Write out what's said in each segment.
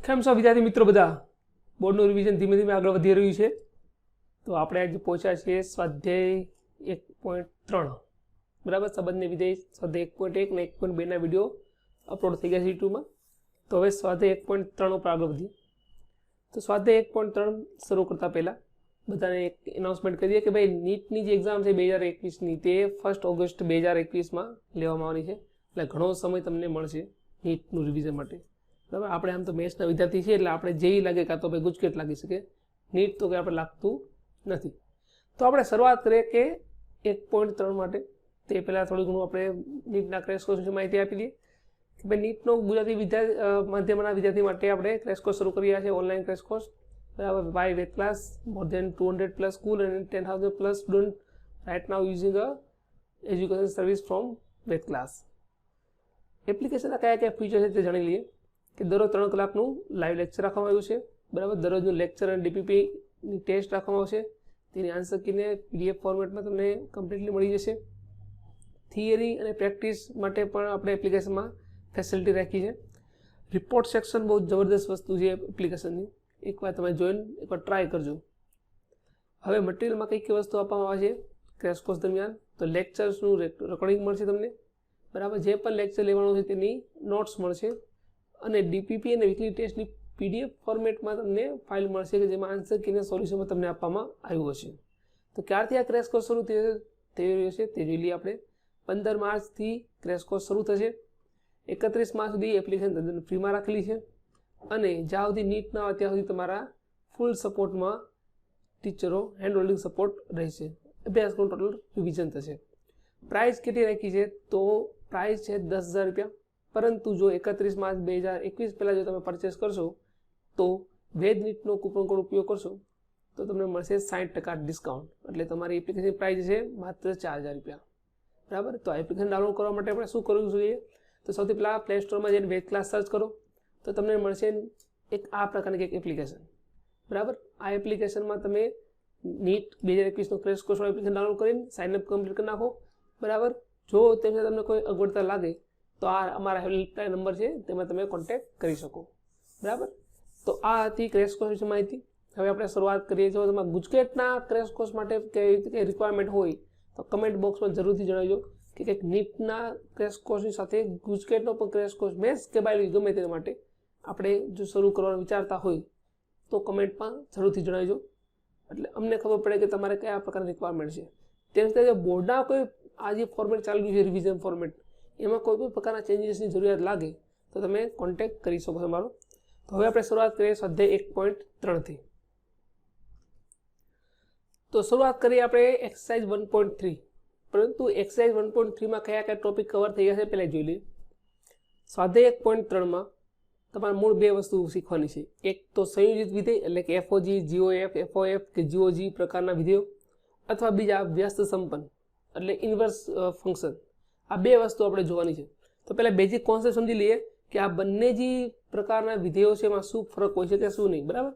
કેમ છો વિદ્યાર્થી મિત્રો બધા? બોર્ડનું રિવિઝન ધીમે ધીમે આગળ વધી રહ્યું છે. તો આપણે આજે પહોંચ્યા છીએ સ્વાધ્યાય 1.3 બરાબર. સંબંધને વિધેય સ્વાધ્યાય 1.1 ને 1.2 વિડીયો અપલોડ થઈ ગયા છે યુટ્યુબમાં. તો હવે સ્વાધ્યાય 1.3 ઉપર આગળ વધીએ. તો સ્વાધ્યાય 1.3 શરૂ કરતાં પહેલાં બધાને એક એનાઉન્સમેન્ટ કરીએ કે ભાઈ નીટની જે એક્ઝામ છે 2021ની તે 1 ઓગસ્ટ 2021માં લેવામાં આવવાની છે. એટલે ઘણો સમય તમને મળશે નીટનું રિવિઝન માટે. બરાબર. આપણે આમ તો મેથ્સના વિદ્યાર્થી છીએ એટલે આપણે જેઈ લાગે કાં તો ભાઈ ગુજકેટ લાગી શકે, નીટ તો કે આપણે લાગતું નથી. તો આપણે શરૂઆત કરીએ કે 1.3 માટે. તે પહેલાં થોડું ઘણું આપણે નીટના ક્રેશ કોર્સ વિશે માહિતી આપી દઈએ કે ભાઈ નીટનો ગુજરાતી માધ્યમના વિદ્યાર્થી માટે આપણે ક્રેશ કોર્સ શરૂ કરી રહ્યા છે, ઓનલાઈન ક્રેશ કોર્સ. બરાબર. By Vet Class, more than 200+ school અને 10,000+ student right now using a education service from Vet Class. એપ્લિકેશનના કયા કયા ફીચર છે તે જાણી લઈએ. કે દરરોજ 3 કલાકનું લાઈવ લેક્ચર રાખવામાં આવ્યું છે. બરાબર. દરરોજનું લેક્ચર અને ડીપીપીની ટેસ્ટ રાખવામાં આવશે. તેની આન્સર કીને પીડીએફ ફોર્મેટમાં તમને કમ્પ્લીટલી મળી જશે. થિયરી અને પ્રેક્ટિસ માટે પણ આપણે એપ્લિકેશનમાં ફેસિલિટી રાખી છે. રિપોર્ટ સેક્શન બહુ જબરદસ્ત વસ્તુ છે એપ્લિકેશનની. એકવાર તમે જોઈને એકવાર ટ્રાય કરજો. હવે મટીરિયલમાં કઈ કઈ વસ્તુ આપવામાં આવે છે ક્રેશ કોર્સ દરમિયાન? તો લેક્ચર્સનું રેકોર્ડિંગ મળશે તમને. બરાબર. જે પણ લેક્ચર લેવાનું છે તેની નોટ્સ મળશે અને ડીપીપી અને વીકલી ટેસ્ટની પીડીએફ ફોર્મેટમાં તમને ફાઇલ મળશે કે જેમાં આન્સર કીને સોલ્યુશનમાં તમને આપવામાં આવ્યું હશે. તો ક્યારથી આ ક્રેશ કોર્સ શરૂ થઈ રહ્યો છે તે જોઈ લઈએ આપણે. 15 માર્ચથી ક્રેશ કોર્સ શરૂ થશે. 31 માર્ચ સુધી એપ્લિકેશન તદ્દન ફ્રીમાં રાખેલી છે અને જ્યાં સુધી નીટ ના આવે ત્યાં સુધી તમારા ફૂલ સપોર્ટમાં ટીચરો હેન્ડ હોલ્ડિંગ સપોર્ટ રહેશે. અભ્યાસક્રમ ટોટલ રિવિઝન થશે. પ્રાઇસ કેટલી રાખી છે? તો પ્રાઇસ છે 10,000 રૂપિયા. પરંતુ જો 31 માર્ચ 2021 પહેલાં જો તમે પરચેસ કરશો તો વેદ નીટનો કૂપન કોડ ઉપયોગ કરશો તો તમને મળશે 60% ડિસ્કાઉન્ટ. એટલે તમારી એપ્લિકેશન પ્રાઇસ છે માત્ર 4,000 રૂપિયા. બરાબર. તો આ એપ્લિકેશન ડાઉનલોડ કરવા માટે આપણે શું કરવું જોઈએ? તો સૌથી પહેલાં પ્લે સ્ટોરમાં જઈને વેદ ક્લાસ સર્ચ કરો તો તમને મળશે એક આ પ્રકારની એક એપ્લિકેશન. બરાબર. આ એપ્લિકેશનમાં તમે નીટ 2021નો ક્રેશ કોર્સ એપ્લિકેશન ડાઉનલોડ કરીને સાઇનઅપ કમ્પ્લીટ કરી નાખો. બરાબર. જો તેમાં તમને કોઈ અગવડતા લાગે તો આ અમારા હેલ્પલાઇન નંબર છે, તેમાં તમે કોન્ટેક્ટ કરી શકો. બરાબર. તો આ હતી ક્રેશ કોર્સ વિશે માહિતી. હવે આપણે શરૂઆત કરીએ છીએ. તમારા ગુજકેટના ક્રેશ કોર્સ માટે કઈ રિક્વાયરમેન્ટ હોય તો કમેન્ટ બોક્સમાં જરૂરથી જણાવજો કે કંઈક નીટના ક્રેશ કોર્સની સાથે ગુજકેટનો પણ ક્રેશ કોર્સ મેથ્સ કે બાયોલોજી ગમે તેના માટે આપણે જો શરૂ કરવાનું વિચારતા હોય તો કમેન્ટમાં જરૂરથી જણાવજો. એટલે અમને ખબર પડે કે તમારે કયા પ્રકારની રિક્વાયરમેન્ટ છે. તેની સાથે બોર્ડના કોઈ આ જે ફોર્મેટ ચાલી રહ્યું છે રિવિઝન ફોર્મેટ, એમાં કોઈ પણ પ્રકારના ચેન્જીસની જરૂરિયાત લાગે તો તમે કોન્ટેક્ટ કરી શકો છો મારો. તો હવે આપણે શરૂઆત કરીએ સ્વાધ્યાય 1.3થી. તો શરૂઆત કરીએ આપણે એક્સરસાઇઝ 1.3. પરંતુ એક્સરસાઇઝ 1.3માં કયા કયા ટોપિક કવર થઈ ગયા છે પહેલાં જોઈ લઈએ. સ્વાધ્યાય 1.3માં તમારે મૂળ 2 વસ્તુ શીખવાની છે. એક તો સંયોજિત વિધેય એટલે કે FOG, GOF, FOF કે GOG પ્રકારના વિધેયો, અથવા બીજા વ્યસ્ત સંપન્ન એટલે ઇન્વર્સ ફંક્શન. આ 2 વસ્તુ આપણે જોવાની છે. તો પહેલાં બેઝિક કોન્સેપ્ટ સમજી લઈએ કે આ બંને જે પ્રકારના વિધેયો છે એમાં શું ફરક હોય છે કે શું નહીં. બરાબર.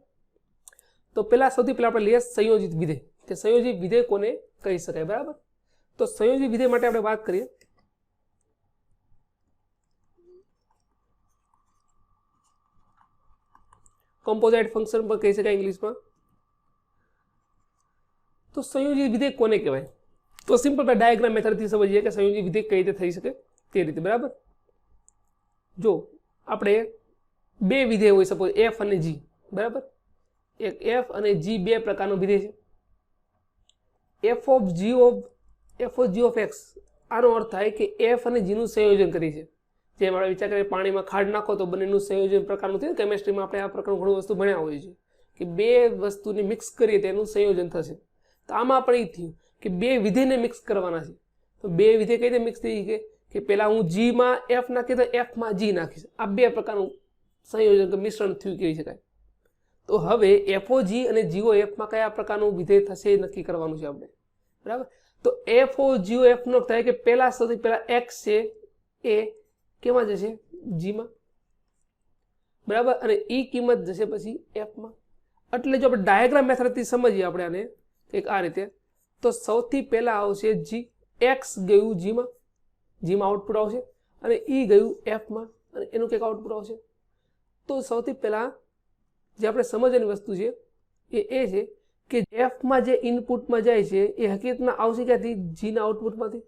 તો સૌથી પહેલાં આપણે લઈએ સંયોજિત વિધેય. કે સંયોજિત વિધેય કોને કહી શકાય? બરાબર. તો સંયોજિત વિધેય માટે આપણે વાત કરીએ કમ્પોઝાઇટ ફંક્શન પણ કહી શકાય ઇંગ્લિશમાં. તો સંયોજિત વિધેય કોને કહેવાય? તો સિમ્પલ ડાયાગ્રામ મેથડથી સમજીએ કે સંયોજિત વિધેય કઈ રીતે થઈ શકે તે રીતે. બરાબર. જો આપણે 2 વિધેય હોય સપોઝ f અને g. બરાબર. એક f અને g 2 પ્રકારનો વિધેય છે. f of g of x આનો અર્થ થાય કે f અને g નું સંયોજન કરીએ છીએ. જેમ આપણે વિચાર કરીએ પાણીમાં ખાંડ નાખો તો બંનેનું સંયોજન પ્રકારનું થયું. કેમેસ્ટ્રીમાં આપણે આ પ્રકારનું ઘણું વસ્તુ ભણ્યા હોઈએ છીએ કે 2 વસ્તુને મિક્સ કરીએ તેનું સંયોજન થશે. તો આમાં આપણે એ થયું કે 2 વિધેયને મિક્સ કરવાના છે. તો 2 વિધેય કઈ રીતે મિક્સ થઈ કે પહેલાં હું g માં f નાખી તો f માં g નાખીશ. આ 2 પ્રકારનું સંયોજન કે મિશ્રણ થયું કહી શકાય. તો હવે FOG અને GOFમાં કયા પ્રકારનું વિધેય થશે નક્કી કરવાનું છે આપણે. બરાબર. તો FOGOF નો થાય કે સૌથી પહેલા x છે એ કેમાં જશે? g માં. બરાબર. અને e કિંમત જશે પછી f માં. એટલે જો આપણે ડાયાગ્રામ મેથડથી સમજીએ આપણે આને એક આ રીતે, તો સૌથી પહેલા આવશે g, x ગયું g માં આઉટપુટ આવશે અને e ગયું f માં અને એનું કંઈક આઉટપુટ આવશે. તો સૌથી પહેલા જે આપણે સમજવાની વસ્તુ છે એ છે કે એફમાં જે ઇનપુટમાં જાય છે એ હકીકતમાં આવશે ક્યાંથી? જીના આઉટપુટમાંથી.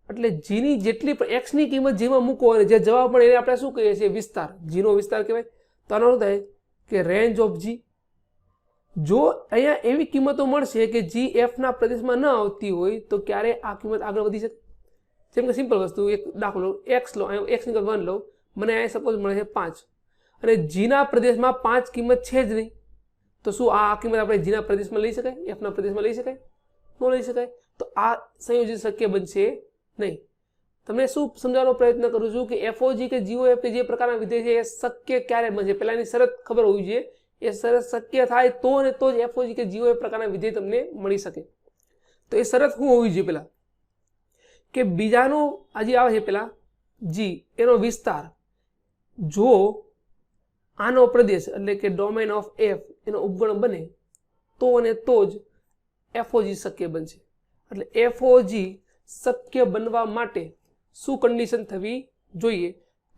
એટલે જીની જેટલી પણ એક્સની કિંમત જીમાં મૂકો અને જે જવાબ મળે એને આપણે શું કહીએ છીએ? વિસ્તાર. જીનો વિસ્તાર કહેવાય. તો આનો શું થાય કે રેન્જ ઓફ જી. જો અહીંયા એવી કિંમતો મળશે કે જી એફના પ્રદેશમાં ન આવતી હોય તો ક્યારે આ કિંમત આગળ વધી શકે? જેમ કે સિમ્પલ વસ્તુ, એક દાખલો એક્સ લો, એક્સની કિંમત 1 લો, મને અહીંયા સપોઝ મળે છે 5 અને જીના પ્રદેશમાં 5 કિંમત છે જ નહીં, તો શું આ કિંમત આપણે જીના પ્રદેશમાં લઈ શકાય? એફના પ્રદેશમાં લઈ શકાય? ન લઈ શકાય. તો આ સંયોજન શક્ય બનશે નહીં. તમને શું સમજાવવાનો પ્રયત્ન કરું છું કે એફઓજી કે જીઓએફ કે જે પ્રકારના વિધેય છે એ શક્ય ક્યારે બનશે? પહેલા એની શરત ખબર હોવી જોઈએ. એ શરત શક્ય થાય તો ને તો જ એફઓજી કે જીઓએફ પ્રકારના વિધેય તમને મળી શકે. તો એ શરત શું હોવી જોઈએ? પેલા કે બીજાનો આજે આવે છે પેલા જી એનો વિસ્તાર જો આનો પ્રદેશ એટલે કે ડોમેન ઓફ એફ એનો ઉપગણ બને તો અને તો જ એફઓજી શક્ય બનશે. એટલે એફઓજી શક્ય બનવા માટે શું કન્ડિશન થવી જોઈએ?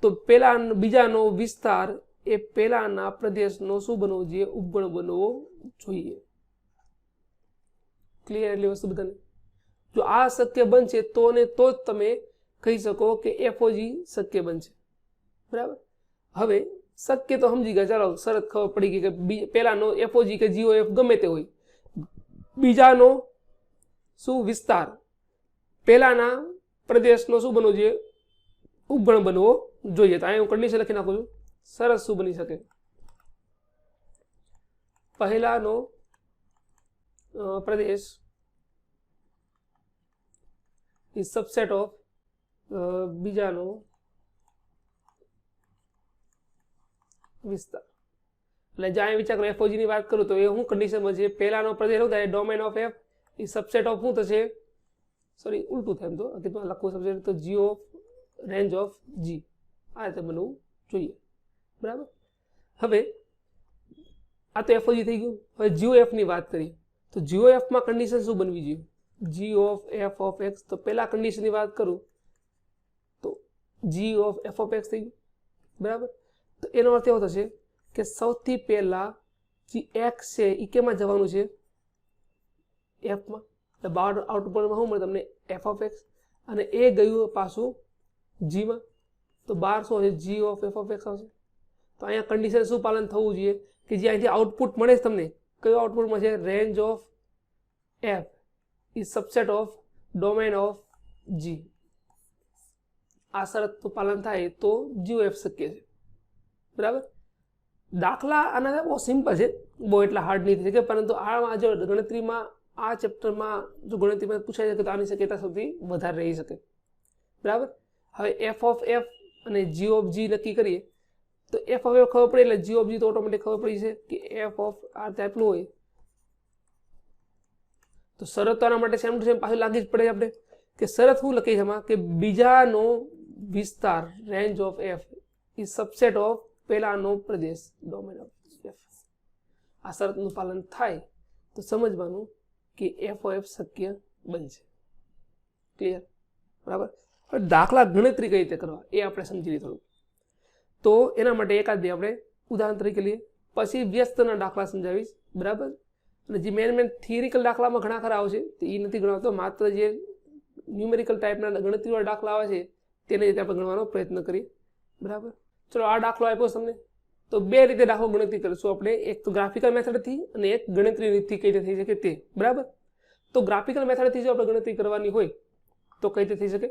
તો પેલા બીજાનો વિસ્તાર એ પેલાના પ્રદેશનો શું બનવો જોઈએ? ઉપગણ બનવો જોઈએ. ક્લિયર? એટલી વસ્તુ બધાને જો આ શક્ય બનશે તો ને તો જ તમે કહી શકો કે એફઓજી શક્ય બનશે. બરાબર. હવે શક્ય તો સમજી ગયા, ચાલો શરત ખબર પડી ગઈ કે પેલાનો એફઓજી કે જીઓએફ ગમે તે હોય, બીજાનો શું વિસ્તાર પેલાના પ્રદેશનો શું બનવો જોઈએ? ઉપગણ બનવો જોઈએ. તો અહીં હું કન્ડિશન લખી નાખું છું. સરસ શું બની શકે? પહેલાનો પ્રદેશ ઇઝ સબસેટ ઓફ બીજાનો વિસ્તાર. એટલે જ્યાં વિચાર કરો એફઓજી ની વાત કરું તો એ હું કન્ડિશનમાં છે? પહેલાનો પ્રદેશ શું થાય? Domain of F is subset of શું થશે? સોરી, ઉલટું થાય એમ તો હકીકતમાં લખવું સબસેટ તો g of range of g. આ રીતે બનવું જોઈએ. બરાબર. હવે આ તો એફઓજી થઈ ગયું. હવે જીઓએફ ની વાત કરીએ તો જીઓએફ માં કન્ડિશન શું બનવી જોઈએ? જી ઓફ એફ ઓફ એક્સ. તો પહેલા કન્ડિશન ની વાત કરું તો જી ઓફ એફ ઓફ એક્સ થઈ ગયું. બરાબર. તો એનો અર્થ એવો થશે કે સૌથી પહેલા જે એક્સ છે એ કેમાં જવાનું છે? એફમાં. એટલે બહાર આઉટપુટમાં શું મળે તમને? F of x. અને એ ગયું પાછું જીમાં. તો બહાર શું હશે? જી ઓફ એફ ઓફ એક્સ આવશે. તો અહીંયા કન્ડિશન શું પાલન થવું જોઈએ કે જે અહીંથી આઉટપુટ મળે છે તમને, કયો આઉટપુટમાં છે? Range of F is subset of domain of g. આ શરતનું પાલન થાય તો જીઓએફ શક્ય છે. બરાબર. દાખલા આના બહુ સિમ્પલ છે, બહુ એટલા હાર્ડ નહીં થઈ શકે, પરંતુ આમાં જો ગણતરીમાં આ ચેપ્ટરમાં જો ગણતરીમાં પૂછાઈ શકે તો આની શક્યતા સૌથી વધારે રહી શકે. બરાબર. હવે એફ ઓફ એફ અને જી ઓફ જી નક્કી કરીએ તો એફ ઓફ એફ ખબર પડે એટલે જી ઓફ જી તો ઓટોમેટિક ખબર પડી છે કે એફ ઓફ આ ટાઈપનું હોય. તો શરત આના માટે સેમ ટુ સેમ પાછું લાગી જ પડે આપણે કે શરત શું લખી છે એમાં કે બીજાનો વિસ્તાર range of F is subset of પેલાનો પ્રદેશ ડોમેન ઓફ એફ. આ શરતનું પાલન થાય તો સમજવાનું કે એફ ઓફ એફ શક્ય બનશે. ક્લિયર? બરાબર. હવે દાખલા ગણતરી કઈ રીતે કરવા એ આપણે સમજી લઈએ થોડું. તો એના માટે એકાદ બે આપણે ઉદાહરણ તરીકે લઈએ, પછી વ્યસ્તના દાખલા સમજાવીશ. બરાબર. અને જે મેન થિયરિકલ દાખલામાં ઘણા ખરા આવશે એ નથી ગણાવતો, માત્ર જે ન્યુમેરિકલ ટાઈપના ગણતરીવાળા દાખલા આવે છે તેને રીતે આપણે ગણવાનો પ્રયત્ન કરીએ. બરાબર. ચલો આ દાખલો આપ્યો તમને તો બે રીતે દાખલો ગણતરી કરીશું આપણે, એક તો ગ્રાફિકલ મેથડથી અને એક ગણતરી રીતથી કઈ રીતે થઈ શકે તે. બરાબર. તો ગ્રાફિકલ મેથડથી જો આપણે ગણતરી કરવાની હોય તો કઈ રીતે થઈ શકે?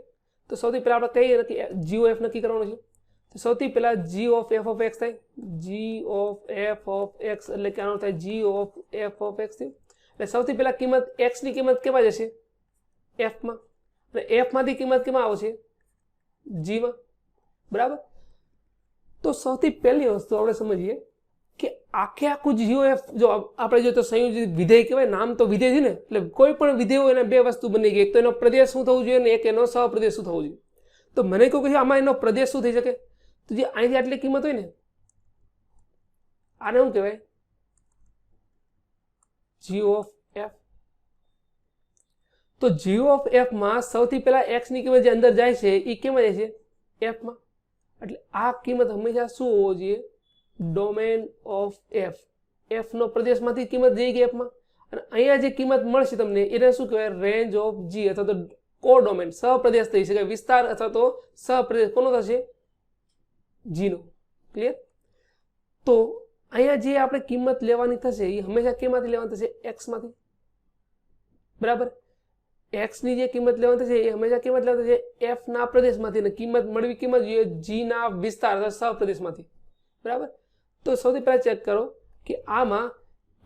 તો સૌથી પહેલા આપણે કઈ નક્કી જીઓએફ નક્કી કરવાનું છે. તો સૌથી પહેલા જી ઓફ એફ ઓફ એક્સ થાય. જી ઓફ એફ ઓફ એક્સ એટલે કે આનો થાય જી ઓફ એફ ઓફ એક્સ થયું. એટલે સૌથી પહેલા કિંમત એક્સ ની કિંમત કેમાં જશે? એફમાં. અને એફ માંથી કિંમત કેમાં આવશે? જીમાં. બરાબર. તો સૌથી પહેલી વસ્તુ આપણે સમજીએ કે આખે આખું જીઓએફ જો આપણે જો તો સંયોજિત વિધેય કહેવાય, નામ તો વિધેય છે ને, એટલે કોઈ પણ વિધેય હોય એને બે વસ્તુ બની ગઈ, એક તો એનો પ્રદેશ શું થવું જોઈએ ને એક એનો સહપ્રદેશ શું થવું જોઈએ. તો મને કહું કે આમાં એનો પ્રદેશ શું થઈ શકે? તો જે અહીંથી આટલી કિંમત હોય ને આને શું કહેવાય? જી ઓફ એફ. તો જી ઓફ એફ માં સૌથી પહેલા એક્સ ની કિંમત જે અંદર જાય છે એ કેમાં જાય છે? એફ માં. એટલે આ કિંમત હંમેશા શું હોવો જોઈએ? ડોમેન ઓફ એફ, એફનો પ્રદેશમાંથી કિંમત જઈ ગઈ એફમાં, અને અહીંયા જે કિંમત મળશે તમને એને શું કહેવાય? રેન્જ ઓફ જી અથવા તો કોડોમેન, સહપ્રદેશ થઈ શકે, વિસ્તાર અથવા તો સહપ્રદેશ કોનો થશે? જીનો. ક્લિયર? તો અહીંયા જે આપણે કિંમત લેવાની થશે એ હંમેશા કેમાંથી લેવાની થશે? એક્સમાંથી. બરાબર? એક્સની જે કિંમત લેવાની થશે એ હંમેશા કિંમત લેવાની થશે એફના પ્રદેશમાંથી, અને કિંમત મળવી કિંમત જોઈએ જીના વિસ્તાર અથવા સહપ્રદેશમાંથી. બરાબર? તો સૌથી પહેલા ચેક કરો કે આમાં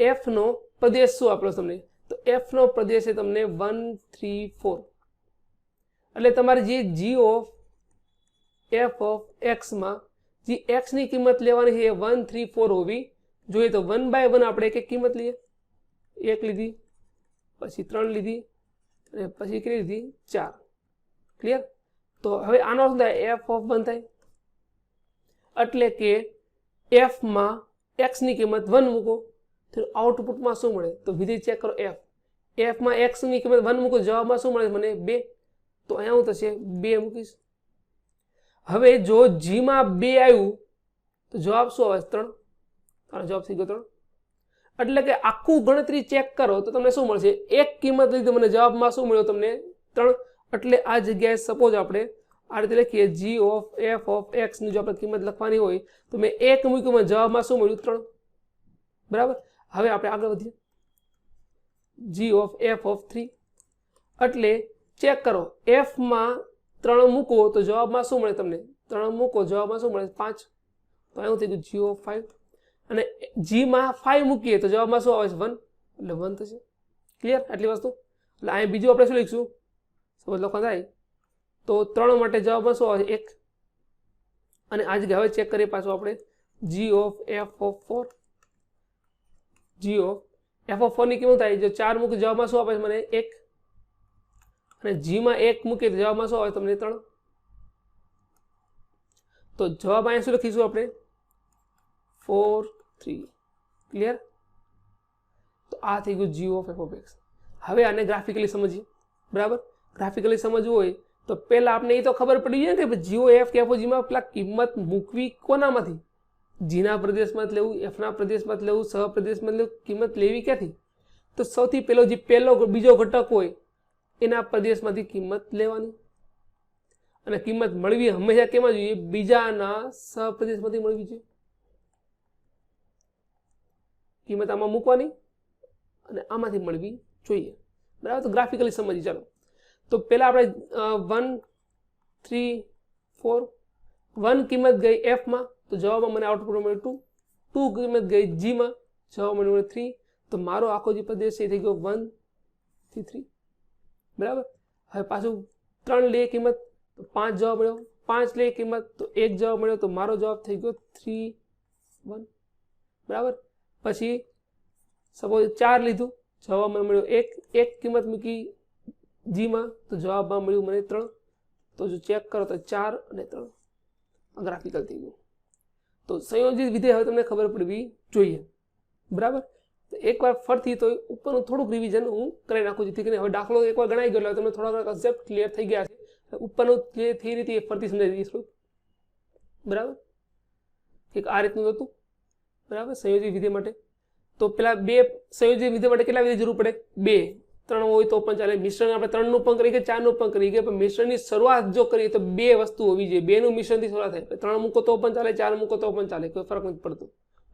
એફનો પ્રદેશ શું આપણો તમને? તો એફનો પ્રદેશ છે તમને 1 3 4. એટલે તમારે જે જી ઓફ એફ ઓફ એક્સમાં જે એક્સની કિંમત લેવાની છે એ 1 3 4 હોવી જોઈએ. તો 1 બાય 1 આપણે એક કિંમત લઈએ. 1 લીધી, પછી 3 લીધી, અને પછી કેટલી લીધી? 4. ક્લિયર? તો હવે આનો શું થાય? એફ ઓફ 1 થાય. એટલે કે એફમાં એક્સની કિંમત 1 મૂકો તો આઉટપુટમાં શું મળે? તો વિધેય ચેક કરો. એફમાં એક્સની કિંમત 1 મૂકો, જવાબમાં શું મળે મને? 2. તો અહીંયા શું થશે? 2 મૂકીશ. હવે જો જીમાં 2 આવ્યું તો જવાબ શું આવે? 3. જવાબ થઈ ગયો 3. એટલે કે આખું ગણતરી ચેક કરો તો તમને શું મળશે? એક કિંમત લીધી મને, જવાબમાં શું મળ્યો તમને? 3. એટલે આ જગ્યાએ સપોઝ આપણે આ રીતે લખીએ જી ઓફ એફ ઓફ એક્સ ની જો આપણે કિંમત લખવાની હોય તો મેં 1 મૂક્યું, મને જવાબમાં શું મળ્યું? 3. બરાબર? હવે આપણે આગળ વધીએ. જી ઓફ એફ ઓફ 3. એટલે ચેક કરો, એફમાં 3 મૂકો તો જવાબમાં શું મળે તમને? 3 મૂકો, જવાબમાં શું મળે? 5. તો એવું થઈ ગયું જી ઓફ 5. અને જીમાં 5 મૂકીએ તો જવાબમાં શું આવે છે? 1. એટલે 1 થશે. ક્લિયર? આટલી વસ્તુ. એટલે અહીં બીજું આપણે શું લખીશું? સપોઝ લખવા થાય તો 3 માટે જવાબમાં શું આવે છે? 1. અને આ જગ્યાએ હવે ચેક કરીએ પાછું આપણે G of F of 4. G of F of 4 ની કેવું થાય? જો 4 મૂકી જવાબમાં શું આવે છે મને? 1. અને જીમાં 1 મૂકીએ તો જવાબમાં શું આવે તમને? 3. તો જવાબ અહીંયા શું લખીશું આપણે? 4 3. ક્લિયર? તો આ થઈ ગયું જી ઓફ એફ ઓફ એક્સ. હવે આને ગ્રાફિકલી સમજીએ. બરાબર? ગ્રાફિકલી સમજવું હોય તો પહેલા આપણે એ તો ખબર પડી જાય કે જીઓ એફ કે એફઓ જીમાં પેલા કિંમત મૂકવી કોનામાંથી? જીના પ્રદેશમાં જ લેવું, એફના પ્રદેશમાં જ લેવું, સહપ્રદેશમાં જ લેવું, કિંમત લેવી ક્યાંથી? તો સૌથી પહેલો જે બીજો ઘટક હોય એના પ્રદેશમાંથી કિંમત લેવાની, અને કિંમત મળવી હંમેશા કેમાં જોઈએ? બીજાના સહપ્રદેશમાંથી મળવી જોઈએ. કિંમત આમાં મૂકવાની અને આમાંથી મળવી જોઈએ. બરાબર? તો ગ્રાફિકલી સમજી. ચાલો તો પહેલા આપણે 1 3 4. 1 કિંમત ગઈ એફમાં તો જવાબમાં મને આઉટપુટ મળ્યું 2. 2 કિંમત ગઈ જીમાં, જવાબ મળ્યો 3. તો મારો આખો જે પ્રદેશ છે એ થઈ ગયો 1 થી 3. બરાબર? હવે પાછું 3 લે કિંમત તો 5 જવાબ મળ્યો. 5 લે કિંમત તો 1 જવાબ મળ્યો. તો મારો જવાબ થઈ ગયો 3 1. બરાબર? પછી સપોઝ 4 લીધું, જવાબમાં મળ્યો 1 કિંમત મૂકી જીમાં તો જવાબમાં મળ્યું મને 3. તો જો ચેક કરો તો 4 અને 3 ગ્રાફિકલ થઈ ગયું. તો સંયોજિત વિધેય હવે તમને ખબર પડવી જોઈએ. બરાબર? તો એકવાર ફરતી તો ઉપરનું થોડુંક રિવિઝન હું કરી નાખું, જેથી કરીને હવે દાખલો એકવાર ગણાઈ ગયો એટલે તમને થોડા કન્સેપ્ટ ક્લિયર થઈ ગયા છે. ઉપરનું જે થિયરી હતી એ ફરતી સમજાવી દઈશું. બરાબર? એક આ રીતનું હતું. બરાબર? સંયોજિત વિધેય માટે તો પેલા 2 સંયોજિત વિધેય માટે કેટલા વિધેય જરૂર પડે? 2. 3 હોય તો પણ ચાલે. મિશ્રણ આપણે 3 નું પણ કરી કે 4 નું પણ કરી કે, પણ મિશ્રણની શરૂઆત જો કરીએ તો 2 વસ્તુ હોવી જોઈએ. 2 નું મિશ્રણથી શરૂઆત થાય. 3 મૂકો તો પણ ચાલે, 4 મૂકો તો પણ ચાલે, કોઈ ફરક નથી પડતો.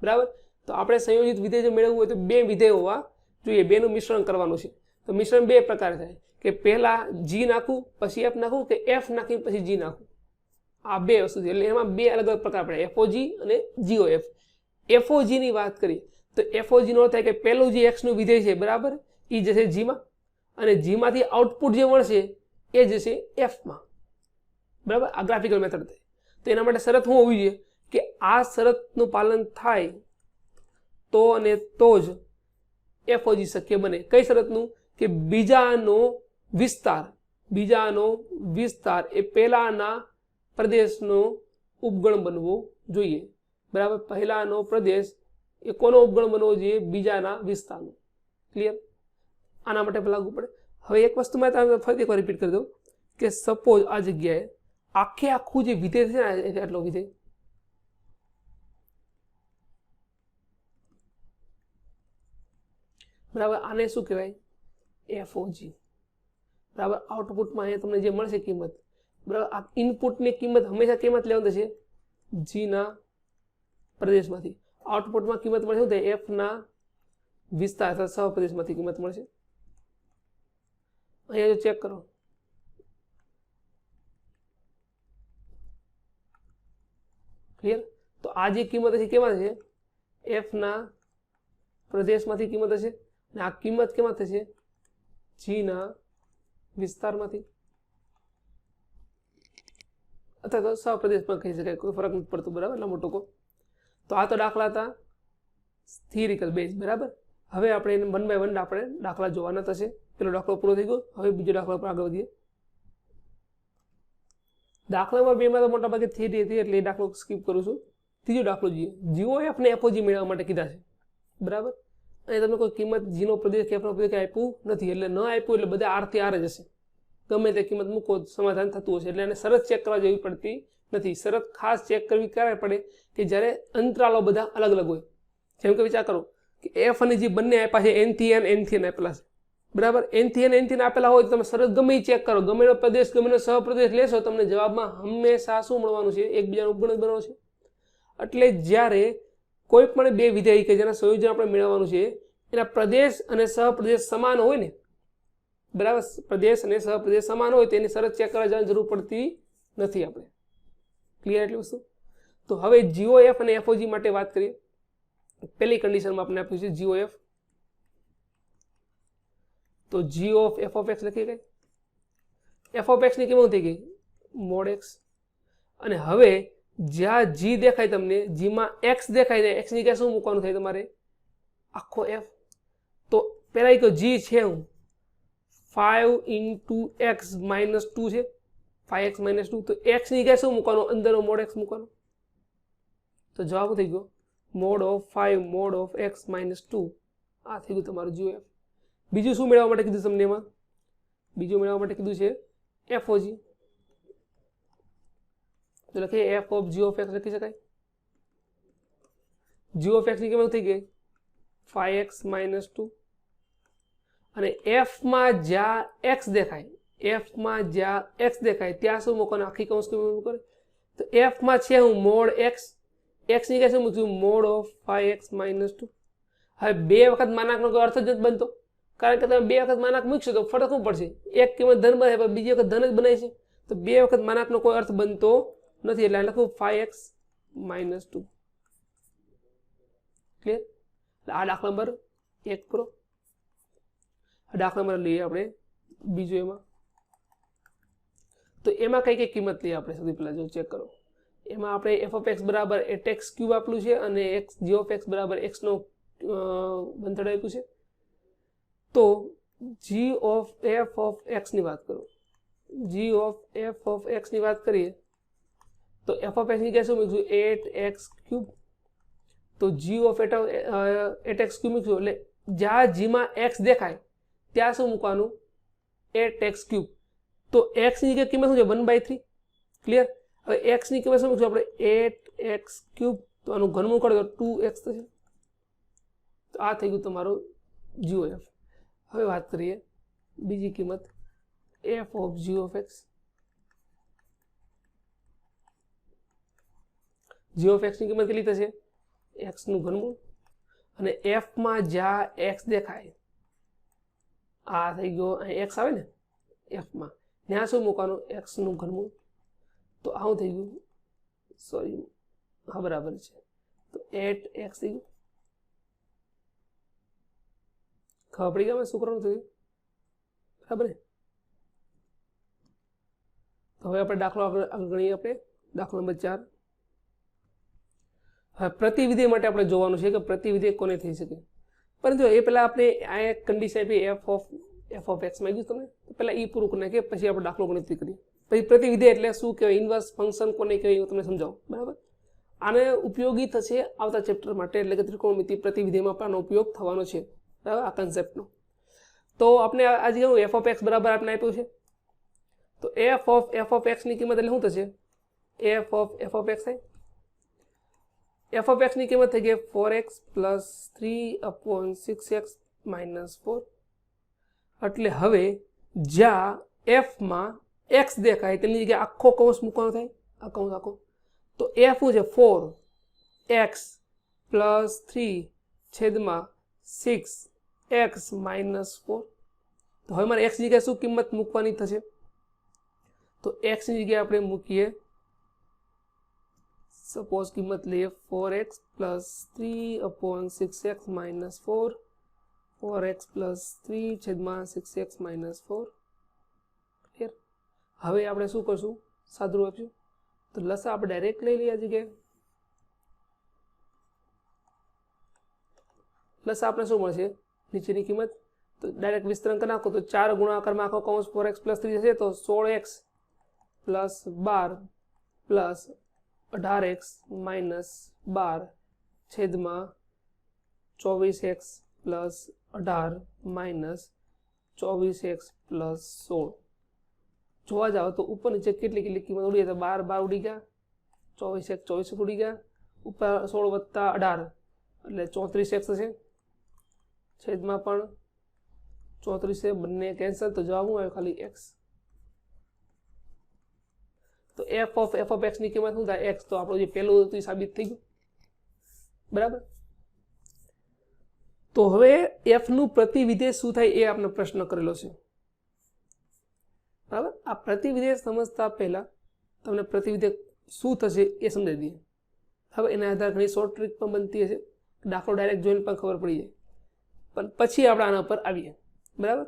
બરાબર? તો આપણે સંયોજિત વિધેય જો મેળવવું હોય તો 2 વિધેય હોવા જોઈએ. 2 નું મિશ્રણ કરવાનું છે. તો મિશ્રણ 2 પ્રકાર થાય કે પહેલા જી નાખું પછી એફ નાખું, કે એફ નાખી પછી જી નાખું. આ 2 વસ્તુ છે. એટલે એમાં 2 અલગ અલગ પ્રકાર પડે, એફઓજી અને જીઓએફ. એફઓજી ની વાત કરીએ તો એફઓજી નો થાય કે પહેલું જે એક્સ નું વિધેય છે, બરાબર, એ જશે જીમાં, અને જીમાંથી આઉટપુટ જે મળશે એ જશે એફમાં. બરાબર? આ ગ્રાફિકલ મેથડ થાય. તો એના માટે શરત શું હોવી જોઈએ? કે આ શરતનું પાલન થાય તો અને તો જ એફઓજી શક્ય બને. કઈ શરતનું? કે બીજાનો વિસ્તાર એ પહેલાના પ્રદેશનો ઉપગણ બનવો જોઈએ. બરાબર? પહેલાનો પ્રદેશ એ કોનો ઉપગણ બનવો જોઈએ? બીજાના વિસ્તારનો. ક્લિયર? આના માટે લાગુ પડે. હવે એક વસ્તુ મેં તમને ફરી એકવાર રિપીટ કરી દઉં કે સપોઝ આ જગ્યાએ આખું જે વિધેય છે ને, એટલો વિધેય બરાબર. આને શું કહેવાય? એફઓજી. બરાબર. આઉટપુટમાં અહીંયા તમને જે મળશે કિંમત, બરાબર, આ ઇનપુટની કિંમત હંમેશા કેમાંથી લેવાની થશે? જીના પ્રદેશમાંથી. આઉટપુટમાં કિંમત મળશે શું થાય? એફના વિસ્તાર અથવા સહપ્રદેશમાંથી કિંમત મળશે. અહીંયા જો ચેક કરો, ક્લિયર? તો આ જે કિંમત હશે કેમાં છે? એફના પ્રદેશમાંથી કિંમત હશે અને આ કિંમત કેમાં થશે? જીના વિસ્તારમાંથી અથવા તો સહપ્રદેશમાં કહી શકાય, કોઈ ફરક નથી પડતો. બરાબર, લાંબો ટૂંકો. તો આ તો દાખલા હતા થિયરિકલ બેઝ. બરાબર. હવે આપણે એને 1 by 1 આપણે દાખલા જોવાના થશે. પેલો દાખલો પૂરો થઈ ગયો. હવે બીજો દાખલો પર આગળ વધીએ. દાખલા નંબર 2 માં તો મોટા ભાગે થિયરી હતી એટલે એ દાખલો સ્કીપ કરું છું. ત્રીજો દાખલો જોઈએ. જીઓએફ ને એફઓજી મેળવવા માટે કીધા છે. બરાબર. અને તમને કોઈ કિંમત જીનો પ્રદેશ કે એફનો પ્રદેશ આપ્યું નથી, એટલે ન આપ્યું એટલે બધા આર થી આર જ હશે. ગમે તે કિંમત મૂકો સમાધાન થતું હશે. એટલે એને શરત ચેક કરવા જેવી પડતી નથી. શરત ખાસ ચેક કરવી ક્યારે પડે? કે જ્યારે અંતરાલો બધા અલગ અલગ હોય. જેમ કે વિચાર કરો કે એફ અને જી બંને આપ્યા છે, એન થી એન આપેલા છે. બરાબર. એન થી આપેલા હોય તો તમે શરત ગમે એ ચેક કરો, ગમેનો પ્રદેશ ગમેનો સહપ્રદેશ લેશો, તમને જવાબમાં હંમેશા શું મળવાનું છે? એકબીજાનું ઉપગણક બનવાનું છે. એટલે જ્યારે કોઈ પણ બે વિધેય કે જેના સંયોજન આપણે મેળવવાનું છે એના પ્રદેશ અને સહપ્રદેશ સમાન હોય ને, બરાબર, પ્રદેશ અને સહપ્રદેશ સમાન હોય તો એની શરત ચેક કરવા જવાની જરૂર પડતી નથી આપણે. ક્લિયર એટલી વસ્તુ? તો હવે જીઓએફ અને એફઓજી માટે વાત કરીએ. પહેલી કન્ડિશનમાં આપણે આપ્યું છે જીઓએફ. તો જી ઓફ એફ ઓફ એક્સ લખી ગઈ. એફ ઓફ એક્સ ની કિંમત થઈ ગઈ મોડ એક્સ. અને હવે જ્યાં જી દેખાય તમને, જીમાં એક્સ દેખાય ને એક્સ ની ક્યાં શું મૂકવાનું થાય તમારે? આખો એફ. તો પેલા એ કહો જી છે હું 5 into x minus 2 છે, 5x minus 2. તો x ની ક્યાં શું મૂકવાનું? અંદરનો મોડ એક્સ મૂકવાનો. તો જવાબ થઈ ગયો mode of 5 mode of x minus 2. આ થઈ ગયું તમારું જીઓએફ. બીજું શું મેળવવા માટે કીધું તમને એમાં? બીજું મેળવવા માટે કીધું છે એફઓજી. તો લખીએ f of g of x લખી શકાય. જી ઓફ એક્સ ની કિંમત થઈ ગઈ 5x minus 2. અને એફ માં જ્યાં એક્સ દેખાય, એફ માં જ્યાં એક્સ દેખાય ત્યાં શું મૂકવાનું? આખી કૌંસ મૂકવાનું. તો એફ માં છે હું મોડ એક્સ, એક્સ ની ક્યાં શું મૂકશું? Mod of 5x minus 2. હવે બે વખત માનાંકનો કોઈ અર્થ જ નથી બનતો, કારણ કે તમે બે વખત માનાંક મૂકશો તો ફરક શું પડશે? એક કિંમત ધન બને પણ બીજી વખત ધન જ બનાય છે. તો બે વખત માનાંકનો કોઈ અર્થ બનતો નથી, એટલે લખું 5x minus 2. ક્લિયર? આ દાખલા નંબર 1 પૂરો. દાખલા નંબર લઈએ આપણે બીજો. એમાં તો એમાં કઈ કઈ કિંમત લઈએ આપણે? સૌથી પહેલા જો ચેક કરો. એમાં આપણે એફ ઓફ એક્સ બરાબર 8x ક્યુબ આપેલું છે અને એક્સ જી ઓફ એક્સ બરાબર એક્સ નો બંધડ આપ્યું છે. તો જી ઓફ એફ ઓફ એક્સ ની વાત કરો. જી ઓફ એફ ઓફ એક્સ ની વાત કરીએ તો એફ ઓફ એક્સ ની ક્યાં શું મૂકશું? 8x cube. તો જી ઓફ 8x ક્યુબ મૂકશું એટલે જ્યાં જીમાં એક્સ દેખાય ત્યાં શું મૂકવાનું? 8x cube. તો એક્સ ની કિંમત શું છે? 1/3. ક્લિયર? હવે એક્સ ની કિંમત શું મૂકશું આપણે? 8x cube. તો આનું ઘનમૂળ કરો તો 2x થશે. તો આ થઈ ગયું તમારું જીઓએફ. હવે વાત કરીએ બીજી કિંમત f of g of x. G of x ની કિંમત કેટલી થશે? એક્સ નું ઘનમૂળ. અને એફ માં જ્યાં એક્સ દેખાય, આ થઈ ગયો અહીં એક્સ આવે ને એફ માં, ત્યાં શું મૂકવાનું? એક્સ નું ઘનમૂળ. તો આવું થઈ ગયું, સોરી હા બરાબર છે. તો 8x થઈ ગયું. ખબર પડી ગયા શું કરવાનું થયું? બરાબર ને? તો હવે આપણે દાખલો આગળ ગણીએ. આપણે દાખલો નંબર 4. હવે પ્રતિવિધેય માટે આપણે જોવાનું છે કે પ્રતિવિધેય કોને થઈ શકે. પરંતુ એ પહેલા આપણે આ એક કન્ડિશન આપી એફ ઓફ એક્સ માંગ્યું તમને, તો પહેલા એ પૂરું કરી નાખીએ, પછી આપણે દાખલો ગણતરી કરીએ. પછી પ્રતિવિધેય એટલે શું કહેવાય, ઇન્વર્સ ફંક્શન કોને કહેવાય હું તમને સમજાવું. બરાબર? આને ઉપયોગી થશે આવતા ચેપ્ટર માટે, એટલે કે ત્રિકોણમિતિ પ્રતિવિધેયમાં પણ આનો ઉપયોગ થવાનો છે. બરાબર? આ કન્સેપ્ટનો. તો આપણે આજે કહ્યું એફ ઓફ એક્સ બરાબર આપણે આપ્યું છે. તો એફ ઓફ એક્સ ની કિંમત એટલે શું થશે? એફ ઓફ એક્સ થાય. એફ ઓફ એક્સ ની કિંમત થઈ ગઈ 4x + 3/6x -4 એટલે હવે જ્યાં એફમાં એક્સ દેખાય તેની જગ્યાએ આખો કૌંસ મૂકવાનો થાય, આ કૌંસ આખો, તો એફ શું છે 4x + 3/6x -4. તો હવે મારે એક્સ ની જગ્યાએ શું કિંમત મૂકવાની થશે? તો એક્સ ની જગ્યાએ આપણે મૂકીએ, સપોઝ કિંમત લઈએ 4x + 3/6x -4, 4x + 3/6x -4. Clear? હવે આપણે શું કરશું? સાદું આપીશું તો લસા આપણે ડાયરેક્ટ લઈ લઈએ. આ જગ્યાએ લસા આપણે શું મળશે? નીચેની કિંમત તો ડાયરેક્ટ વિસ્તરણ કરી નાખો તો 4 ગુણાકારમાં આખો કૌંસ 4x + 3 હશે તો 16x + 12 + 18x -12 છેદમાં 24x + 18 -24x + 16. જોવા જાઓ તો ઉપર નીચે કેટલી કેટલી કિંમત ઉડી જાય? તો 12 ઉડી ગયા, 24x 24 ઉડી ગયા, ઉપર 16 + 18 એટલે 34x થશે, છેદમાં પણ 34 છે, બંને કેન્સલ. તો જવાબ શું આવ્યો? ખાલી x. તો f of x ની કિંમત શું થાય? x. તો આપણું જે પહેલું હતું એ સાબિત થઈ ગયું. બરાબર. તો હવે f નું પ્રતિવિધેય શું થાય એ આપણે પ્રશ્ન કરેલો છે. બરાબર. આ પ્રતિવિધેય સમજતા પહેલા તમને પ્રતિવિધેય શું થશે એ સમજાવી દઈએ. હવે એના આધારે ઘણી શોર્ટ ટ્રીક પણ બનતી હશે, દાખલો ડાયરેક્ટ જોઈને પણ ખબર પડી જાય, પણ પછી આપણે આના પર આવીએ. બરાબર.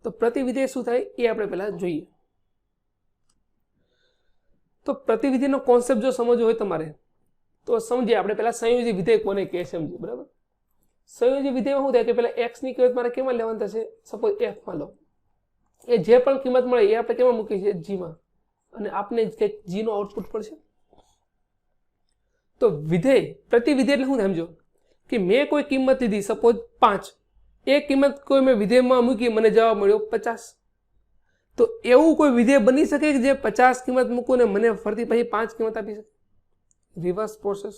તો પ્રતિવિધેય શું થાય એ આપણે પહેલા જોઈએ. તો પ્રતિવિધેયનો કોન્સેપ્ટ જો સમજવો હોય તમારે તો સમજીએ આપણે પહેલા સંયોજી વિધેય કોને કહે સમજીએ. બરાબર. સંયોજી વિધેયમાં શું થાય કે પહેલા x ની કિંમત મારે કેમાં લેવાની થશે? સપોઝ f માં લો, એ જે પણ કિંમત મળે એ આપણે કેમાં મૂકી છે? g માં, અને આપણે કંઈક g નો આઉટપુટ પડશે. તો વિધેય પ્રતિવિધેય એટલે શું સમજો કે મેં કોઈ કિંમત લીધી, સપોઝ 5, એ કિંમત કોઈ મેં વિધેયમાં મૂકી, મને જવાબ મળ્યો 50. તો એવું કોઈ વિધેય બની શકે કે જે 50 કિંમત મૂકું ને મને ફરતી પછી 5 કિંમત આપી શકે? Reverse process.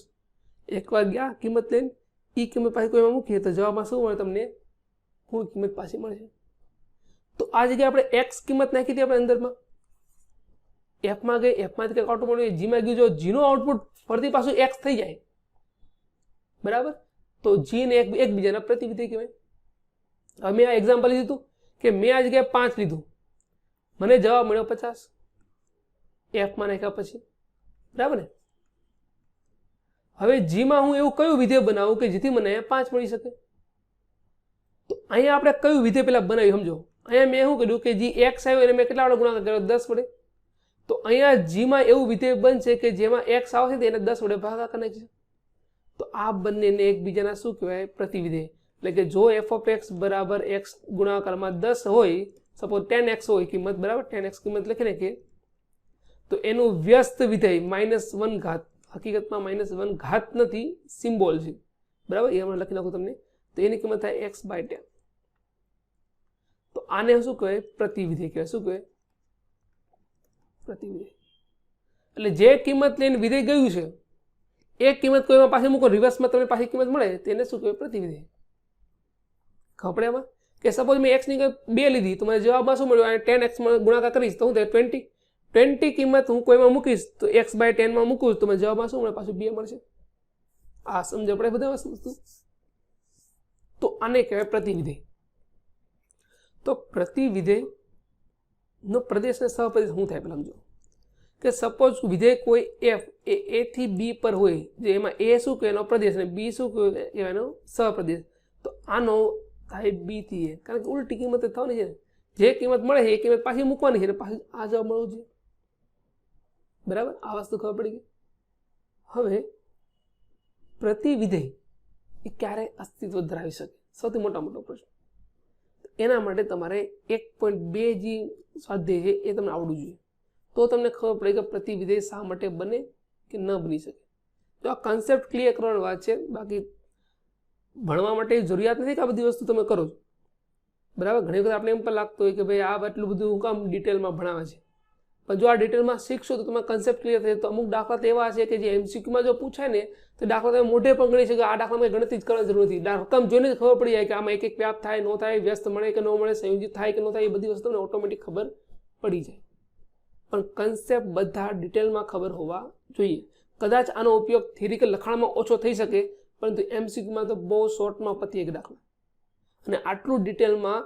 એકવાર ગયા કિંમત લઈને એ કિંમત પાછી કોઈમાં મૂકીએ તો જવાબમાં શું મળે? તમને કોઈ કિંમત પાછી મળશે. તો આ જગ્યાએ આપણે x કિંમત નાખી હતી આપણે અંદરમાં, f માં ગઈ, f માંથી કંઈક આઉટપુટ મળ્યું, g માં ગયું. જો g નો આઉટપુટ ફરતી પાછું x થઈ જાય, બરાબર, તો g ને એકબીજાના પ્રતિવિધેય કહેવાય. હવે મેં આ એક્ઝામ્પલ લીધું હતું કે મેં આ જગ્યાએ 5 લીધું, મને જવાબ મળ્યો 50, f માં નાખ્યા પછી. બરાબર ને? હવે g માં હું એવું કયું વિધેય બનાવું કે જેથી મને 5 મળી શકે? તો અહીંયા આપણે કયું વિધેય પેલા બનાવ્યું સમજો. અહીંયા મેં શું કર્યું કે જે x આવ્યો એને મેં કેટલા વડે ગુણાકાર કર્યો? 10 વડે. તો અહીંયા g માં એવું વિધેય બનશે કે જેમાં x આવશે એને 10 વડે ભાગાકાર નાખીશું. તો આ બંનેને એકબીજાના શું કહેવાય? પ્રતિવિધેય. એટલે કે જો f of x બરાબર x ગુણાકારમાં 10 હોય, સપોઝ 10x હોય કિંમત, બરાબર, 10x કિંમત લખી નાખીએ, તો એનું વ્યસ્ત વિધેય -1 ઘાત, હકીકતમાં -1 ઘાત નથી, સિમ્બોલ છે. બરાબર, એ હમણાં લખી નાખું તમને. તો એની કિંમત થાય x/10. તો આને શું કહેવાય? પ્રતિવિધેય કહેવાય. શું કહેવાય? પ્રતિવિધેય. એટલે જે કિંમત લઈને વિધેય ગયું છે એ કિંમત કોઈમાં પાછી મૂકો, રિવર્સમાં તમને પાછી કિંમત મળે, તેને શું કહેવાય? પ્રતિવિધેય. ખબર એમાં કે સપોઝ મેં x ની કિંમત 2 લીધી તો મને જવાબમાં શું મળ્યું? 10x માં ગુણાકાર કરીશ તો શું થાય? 20 કિંમત હું કોઈમાં મૂકીશ તો x/10 માં મૂકું તો મને જવાબમાં શું મળે? પાછું 2 મળશે. આ સમજો આપણે બધા વસ્તુ. તો આને કહેવાય પ્રતિવિધેય. તો પ્રતિવિધેય નો પ્રદેશ ને સહપ્રદેશ શું થાય? પેલા સમજો કે સપોઝ વિધેય કોઈ f એ a થી b પર હોય, જે એમાં a શું કહેવાનો પ્રદેશ અને b શું કહેવાનો સહપ્રદેશ, તો આનો થાય b થી a, કારણ કે ઉલટી કિંમત થવાની છે. જે કિંમત મળે છે એ કિંમત પાછી મૂકવાની છે અને પાછી આ જવાબ મળવું છે. બરાબર, આ વસ્તુ ખબર પડી ગઈ. હવે પ્રતિવિધેય એ ક્યારે અસ્તિત્વ ધરાવી શકે? સૌથી મોટો પ્રશ્ન. એના માટે તમારે 1.2 જે સ્વાધ્યાય છે એ તમને આવડવું જોઈએ, તો તમને ખબર પડે કે પ્રતિવિધેય શા માટે બને કે ન બની શકે. તો આ કન્સેપ્ટ ક્લિયર કરવાની વાત છે. બાકી ભણવા માટે જરૂરિયાત નથી કે આ બધી વસ્તુ તમે કરો છો. બરાબર, ઘણી વખત આપણે એમ પણ લાગતું હોય કે ભાઈ આ આટલું બધું હું કામ ડિટેલમાં ભણાવે છે. પણ જો આ ડિટેલમાં શીખશો તો તમારા કન્સેપ્ટ ક્લિયર થશે. તો અમુક દાખલા તો એવા છે કે જે MCQમાં જો પૂછાય ને તો દાખલા તમે મોઢે પણ ગણી શકો. આ દાખલામાં ગણતરી જ કરવાની જરૂર નથી. રકમ જોઈને જ ખબર પડી જાય કે આમાં એક એક વ્યાપ થાય ન થાય, વ્યસ્ત મળે કે ન મળે, સંયોજિત થાય કે ન થાય, એ બધી વસ્તુને ઓટોમેટિક ખબર પડી જાય. પણ કન્સેપ્ટ બધા ડિટેલમાં ખબર હોવા જોઈએ. કદાચ આનો ઉપયોગ થિયરિકલ લખાણમાં ઓછો થઈ શકે, પરંતુ MCQમાં તો બહુ શોર્ટમાં પતી એક દાખલો. અને આટલું ડિટેલમાં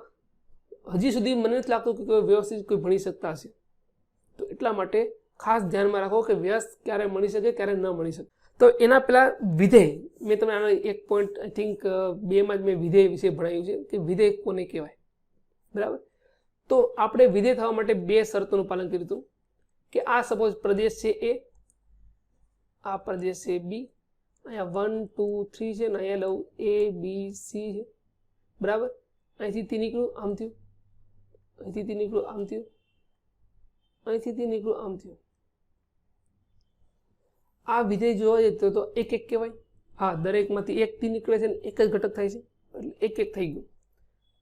હજી સુધી મને નથી લાગતું કે કોઈ વ્યવસ્થિત કોઈ ભણી શકતા હશે. તો એટલા માટે ખાસ ધ્યાનમાં રાખો કે વ્યસ્ત ક્યારે મળી શકે, ક્યારે ન મળી શકે. તો એના પહેલાં વિધેય, મેં તમને આનો એક પોઈન્ટ આઈ થિંક 2માં જ મેં વિધેય વિશે ભણાવ્યું છે કે વિધેય કોને કહેવાય. બરાબર. તો આપણે વિધેય થવા માટે 2 શરતોનું પાલન કર્યું હતું કે આ સપોઝ પ્રદેશ છે A, આ પ્રદેશ છે B, અહીંયા 1 2 3 છે ને અહીંયા લઉં A B C છે. બરાબર. અહીંથી T નીકળ્યું આમ થયું, અહીંથી T નીકળ્યું આમ થયું, અહીંથી T નીકળ્યું આમ થયું. આ વિધેય જોવા જઈએ તો એક એક કહેવાય. હા, દરેકમાંથી એક T નીકળે છે ને એક જ ઘટક થાય છે એટલે એક એક થઈ ગયું.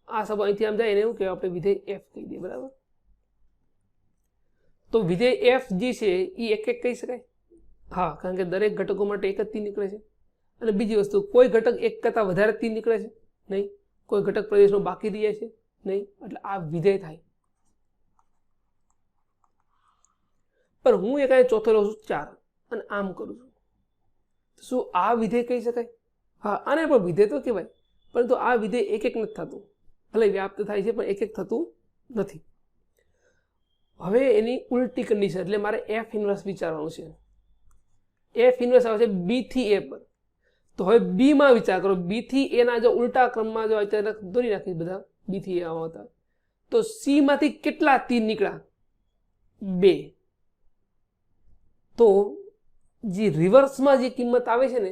આ સબ અહીંથી આમ જાય એને એવું કહેવાય આપણે વિધેય F કહી દઈએ. બરાબર. તો વિધેય F જે છે એ એક એક કહી શકાય. હા, કારણ કે દરેક ઘટકો માટે એક જ T નીકળે છે. અને બીજી વસ્તુ, કોઈ ઘટક એક કરતાં વધારે T નીકળે છે નહીં, કોઈ ઘટક પ્રદેશનો બાકી રહે છે નહીં, એટલે આ વિધેય થાય. પણ હું એક ચોથો લઉં છું 4 અને આમ કરું છું, શું આ વિધેય કહી શકાય? હા, આને પણ વિધેય તો કહેવાય, પરંતુ આ વિધેય એક એક નથી થતું. ભલે વ્યાપ્ત થાય છે પણ એક એક થતું નથી. હવે એની ઉલટી કન્ડિશન, એટલે મારે F ઇન્વર્સ વિચારવાનું છે. F ઇન્વર્સ આવે છે B થી A પર. તો હવે B માં વિચાર કરો. B થી A ના જો ઉલટા ક્રમમાં જો અચાનક દોરી નાખીશ બધા B થી A આવતા, તો C માંથી કેટલા T નીકળ્યા? 2. તો જે રિવર્સમાં જે કિંમત આવે છે ને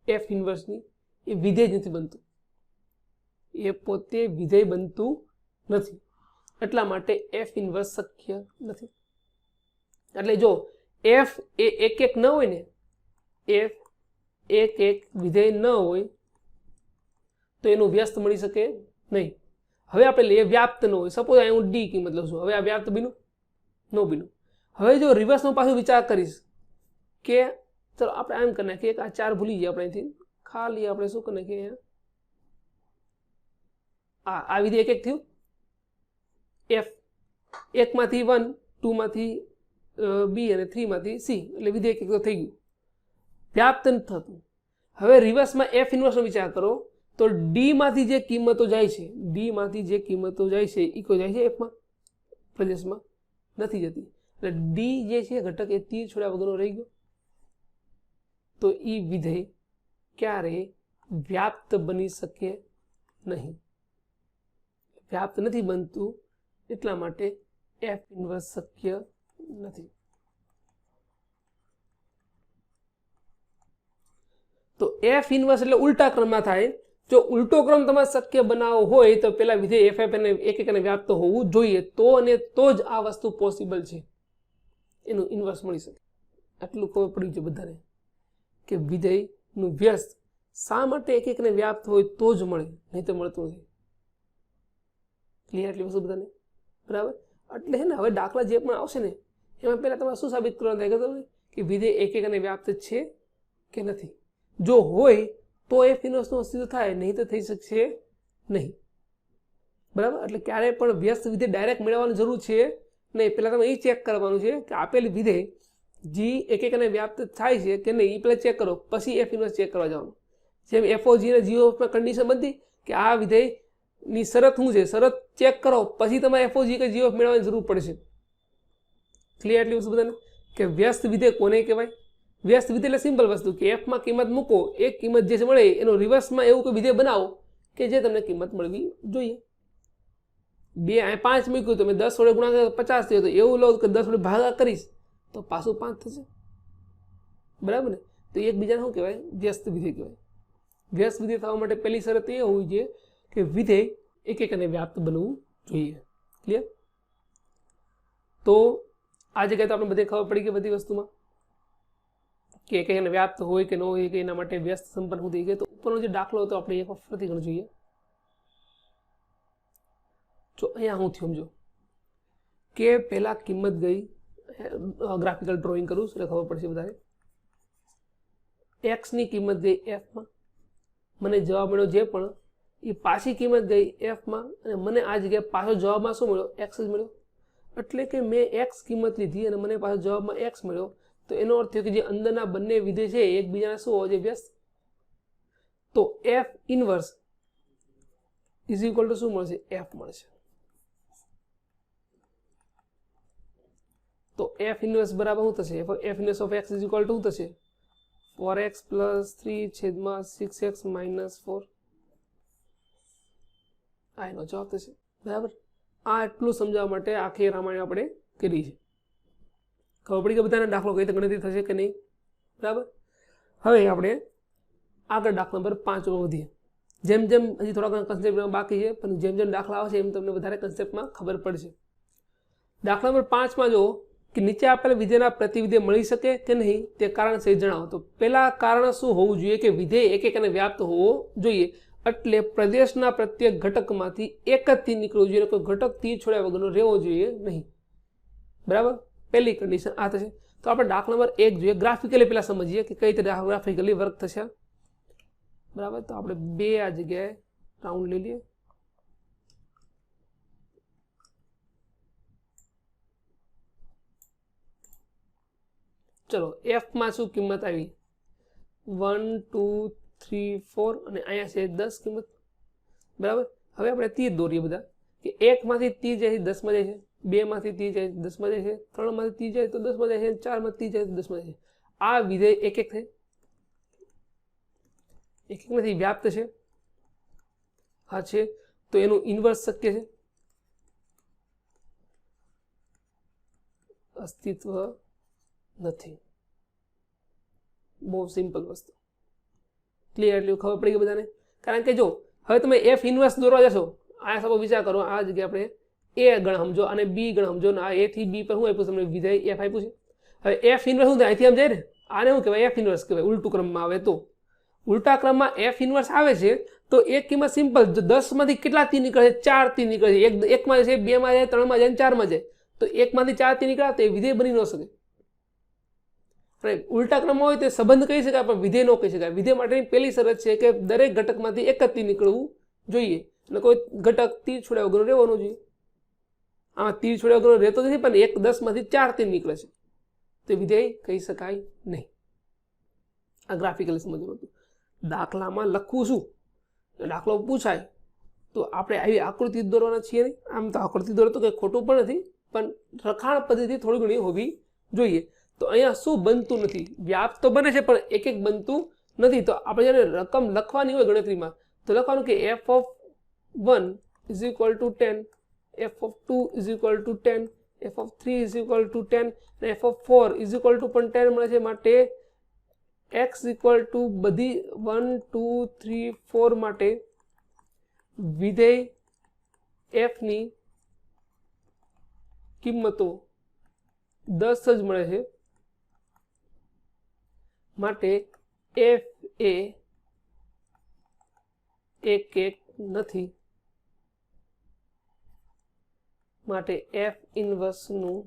F ઇન્વર્સની, એ વિધેય નથી બનતું. એ પોતે વિધેય બનતું નથી. એટલા માટે F ઇન્વર્સ શક્ય નથી. એટલે જો F એ એક એક ન હોય ને, F એક એક વિધેય ન હોય તો એનું વ્યસ્ત મળી શકે નહીં. હવે આપણે લઈએ વ્યાપ્ત ન હોય. સપોઝ અહીં હું D કિંમત લઉં છું. હવે આ વ્યાપ્ત બન્યું? ન બન્યું. હવે જો રિવર્સનો પાછો વિચાર કરીશ કે ચલો આપણે એમ કરી નાખીએ કે આ 4 ભૂલી જઈએ આપણે અહીંથી, ખાલી આપણે શું કરી નાખીએ, આ વિધેય એક એક થયું. F 1 માંથી 1, 2 માંથી B અને 3 માંથી C, એટલે વિધેય એક એક તો થઈ ગયું. વ્યાપ્ત નથી થતું. હવે રિવર્સમાં F ઇન્વર્સનો વિચાર કરો તો D માંથી જે કિંમતો જાય છે, D માંથી જે કિંમતો જાય છે એ કોઈ જાય છે F માં? પ્રદેશમાં નથી જતી. એટલે D જે છે ઘટક એ તીર છોડ્યા વગરનો રહી ગયો. તો એ વિધેય ક્યારે વ્યાપ્ત બની શકે નહીં. વ્યાપ્ત નથી બનતું, એટલા માટે F ઇન્વર્સ શક્ય નથી. તો F ઇન્વર્સ એટલે ઉલટા ક્રમમાં થાય. જો ઉલટો ક્રમ તમારે શક્ય બનાવવો હોય તો પેલા વિધેય FF અને એક એક અને વ્યાપ્ત હોવું જોઈએ, તો અને તો જ આ વસ્તુ પોસિબલ છે, એનું ઇન્વર્સ મળી શકે. આટલું ખબર પડી છે બધાને કે વિધેયનું વ્યસ્ત શા માટે એક એક ને વ્યાપ્ત હોય તો જ મળે, નહીં તો મળતું નથી. ક્લિયર એટલી વસ્તુ બધાને? બરાબર. એટલે છે ને હવે દાખલા જે પણ આવશે ને એમાં પહેલાં તમારે શું સાબિત કરવાનું થાય ખબર કે વિધેય એક એક અને વ્યાપ્ત છે કે નથી. જો હોય તો F ઇન્વર્સનું અસ્તિત્વ થાય, નહીં તો થઈ શકશે નહીં. બરાબર. એટલે ક્યારેય પણ વ્યસ્ત વિધેય ડાયરેક્ટ મેળવવાની જરૂર છે નહીં. પહેલાં તમે એ ચેક કરવાનું છે કે આપેલી વિધેય જી એક એક અને વ્યાપ્ત થાય છે કે નહીં, એ પહેલાં ચેક કરો, પછી F ઇન્વર્સ ચેક કરવા જવાનું. જેમ FOG અને GOFમાં કન્ડિશન બનતી કે આ વિધેયની શરત શું છે, શરત ચેક કરો પછી તમારે FOG કે GOF મેળવવાની જરૂર પડશે. ક્લિયર એટલી વસ્તુ બધાને કે વ્યસ્ત વિધેય કોને કહેવાય? વ્યસ્ત વિધેય એટલે સિમ્પલ વસ્તુ કે F માં કિંમત મૂકો, એક કિંમત જે મળે એનો રિવર્સમાં એવું કોઈ વિધેય બનાવો કે જે તમને કિંમત મળવી જોઈએ. 5 મૂક્યું તમે 10 વડે ગુણાકાર 50 થયો, તો એવું લો કે 10 વડે ભાગા કરીશ તો પાછું 5 થશે. બરાબર ને? તો એકબીજાને શું કહેવાય? વ્યસ્ત વિધેય કહેવાય. વ્યસ્ત વિધેય થવા માટે પહેલી શરત એ હોવી જોઈએ કે વિધેય એક એક અને વ્યાપ્ત બનવું જોઈએ. ક્લિયર? તો આ જગ્યાએ તો આપણે બધે ખબર પડી ગઈ બધી વસ્તુમાં કે એક એક અને વ્યાપ્ત હોય કે ન હોય કે એના માટે વ્યસ્ત સંપન્ન શું થઈ ગયું. તો ઉપરનો જે દાખલો હતો આપણે એક વખત ફરીથી ગણવો જોઈએ. જો અહીંયા હું થયું સમજો કે પહેલા કિંમત ગઈ ગ્રાફિકલ ડ્રોઈંગ કરું એટલે ખબર પડશે વધારે. એક્સની કિંમત ગઈ એફમાં, મને જવાબ મળ્યો જે પણ એ પાછી કિંમત ગઈ એફમાં, અને મને આ જગ્યાએ પાછો જવાબમાં શું મળ્યો? એક્સ જ મળ્યો. એટલે કે મેં એક્સ કિંમત લીધી અને મને પાછો જવાબમાં એક્સ મળ્યો. તો એનો અર્થ થયો કે જે અંદરના બંને વિધેય છે એકબીજાના શું હોવા જોઈએ? વ્યસ્ત. તો F inverse is equal two શું મળશે? એફ મળશે. તો એફ ઇનવર્સ બરાબર શું થશે? F inverse of x is equal two શું થશે? 4x + 3 / 6x - 4. આ એનો જવાબ થશે. બરાબર. આ એટલું સમજાવવા માટે આખી રામાયણ આપણે કરી છે. ખબર પડી કે બધાને દાખલો કઈ રીતે ગણતરી થશે કે નહીં? બરાબર. હવે આપણે આગળ દાખલા નંબર 5 પર વધીએ. જેમ જેમ હજી થોડા ઘણા કન્સેપ્ટ બાકી છે, પણ જેમ જેમ દાખલા આવશે એમ તમને વધારે કન્સેપ્ટમાં ખબર પડશે. દાખલા નંબર 5માં જો કે નીચે આપેલ વિધેયના પ્રતિવિધેય મળી શકે કે નહીં તે કારણ સહિત જણાવો. તો પેલા કારણ શું હોવું જોઈએ? કે વિધેય એક એક અને વ્યાપ્ત હોવો જોઈએ. એટલે પ્રદેશના પ્રત્યેક ઘટકમાંથી એક જ તીર નીકળવું જોઈએ, કોઈ ઘટક તીર છોડ્યા વગરનો રહેવો જોઈએ નહીં. બરાબર. પહેલી કન્ડિશન આ થશે. તો આપણે દાખલા નંબર 1 જોઈએ. ગ્રાફિકલી પહેલા સમજીએ કે કઈ રીતે ગ્રાફિકલી વર્ક થશે. બરાબર. તો આપણે 2 આ જગ્યાએ રાઉન્ડ લઈ લઈએ. ચલો, એફમાં શું કિંમત આવી? 1 2 3 4 અને અહીંયા છે 10 કિંમત. બરાબર. હવે આપણે તીર દોરીએ બધા કે 1 માંથી તીર જાય છે 10 માં જાય છે, 2 માંથી તીર જાય 10 માં જાય છે, 3 માંથી તીર જાય તો 10 માં જાય છે, 4 માંથી તીર જાય તો 10 માં જાય છે. આ વિધેય એક એક છે, એક એક માંથી વ્યાપ્ત છે. હા છે. તો એનું ઇન્વર્સ શક્ય છે? અસ્તિત્વ નથી. બહુ સિમ્પલ વસ્તુ. ક્લિયર? એટલે ખબર પડી ગઈ બધાને? કારણ કે જો હવે તમે એફ ઇન્વર્સ દોરવા જશો, આ સપોઝ વિચાર કરો આ જગ્યાએ આપણે એ ગણ સમજો અને બી ગણ સમજો, ને આ એ થી બી પર શું આપ્યું તમને? વિધેય એફ આપ્યું છે. હવે એફ ઇન્વર્સ શું થાય? અહીંથી આમ જાય ને, આને શું કહેવાય? એફ ઇન્વર્સ કહેવાય. ઉલટું ક્રમમાં આવે તો ઉલટા ક્રમમાં એફ ઇન્વર્સ આવે છે તો એક કિંમત સિમ્પલ. 10 માંથી કેટલા તીર નીકળે છે? 4 તીર નીકળે છે. એક માં જાય, 2 માં જાય, 3 માં જાય, 4 માં જાય. તો 1 માંથી 4 તીર નીકળ્યા તો એ વિધેય બની ન શકે. ઉલટા ક્રમમાં હોય તો સંબંધ કહી શકાય, પણ વિધેય ન કહી શકાય. વિધેય માટેની પહેલી શરત છે કે દરેક ઘટકમાંથી એક જ તીર નીકળવું જોઈએ, એટલે કોઈ ઘટક તીર છોડ્યા વગર રહેવાનો જોઈએ. આમાં તીર છોડ્યા વગર રહેતો નથી, પણ 10 માંથી 4 તીર નીકળે છે તો વિધેય કહી શકાય નહીં. આ ગ્રાફિકલી સમજવાનું હતું. દાખલામાં લખવું શું? દાખલો પૂછાય તો આપણે આવી આકૃતિ દોરવાના છીએ નહીં. આમ તો આકૃતિ દોરો તો કંઈ ખોટું પણ નથી, પણ લખાણ પદ્ધતિ થોડી ઘણી હોવી જોઈએ. તો અહીંયા શું બનતું નથી? વ્યાપ્ત તો બને છે પણ એક એક બનતું નથી. તો આપણે જ્યારે રકમ લખવાની હોય ગણતરીમાં તો લખવાનું કે f(1) = 10, f(2) = 10, f(3) = 10 અને f(4) પણ 10 મળે છે. માટે x = બધી 1 2 3 4 માટે વિધેય f ની કિંમતો 10 જ મળે છે. માટે f એ 1 નથી. માટે f ઇનવર્સ નું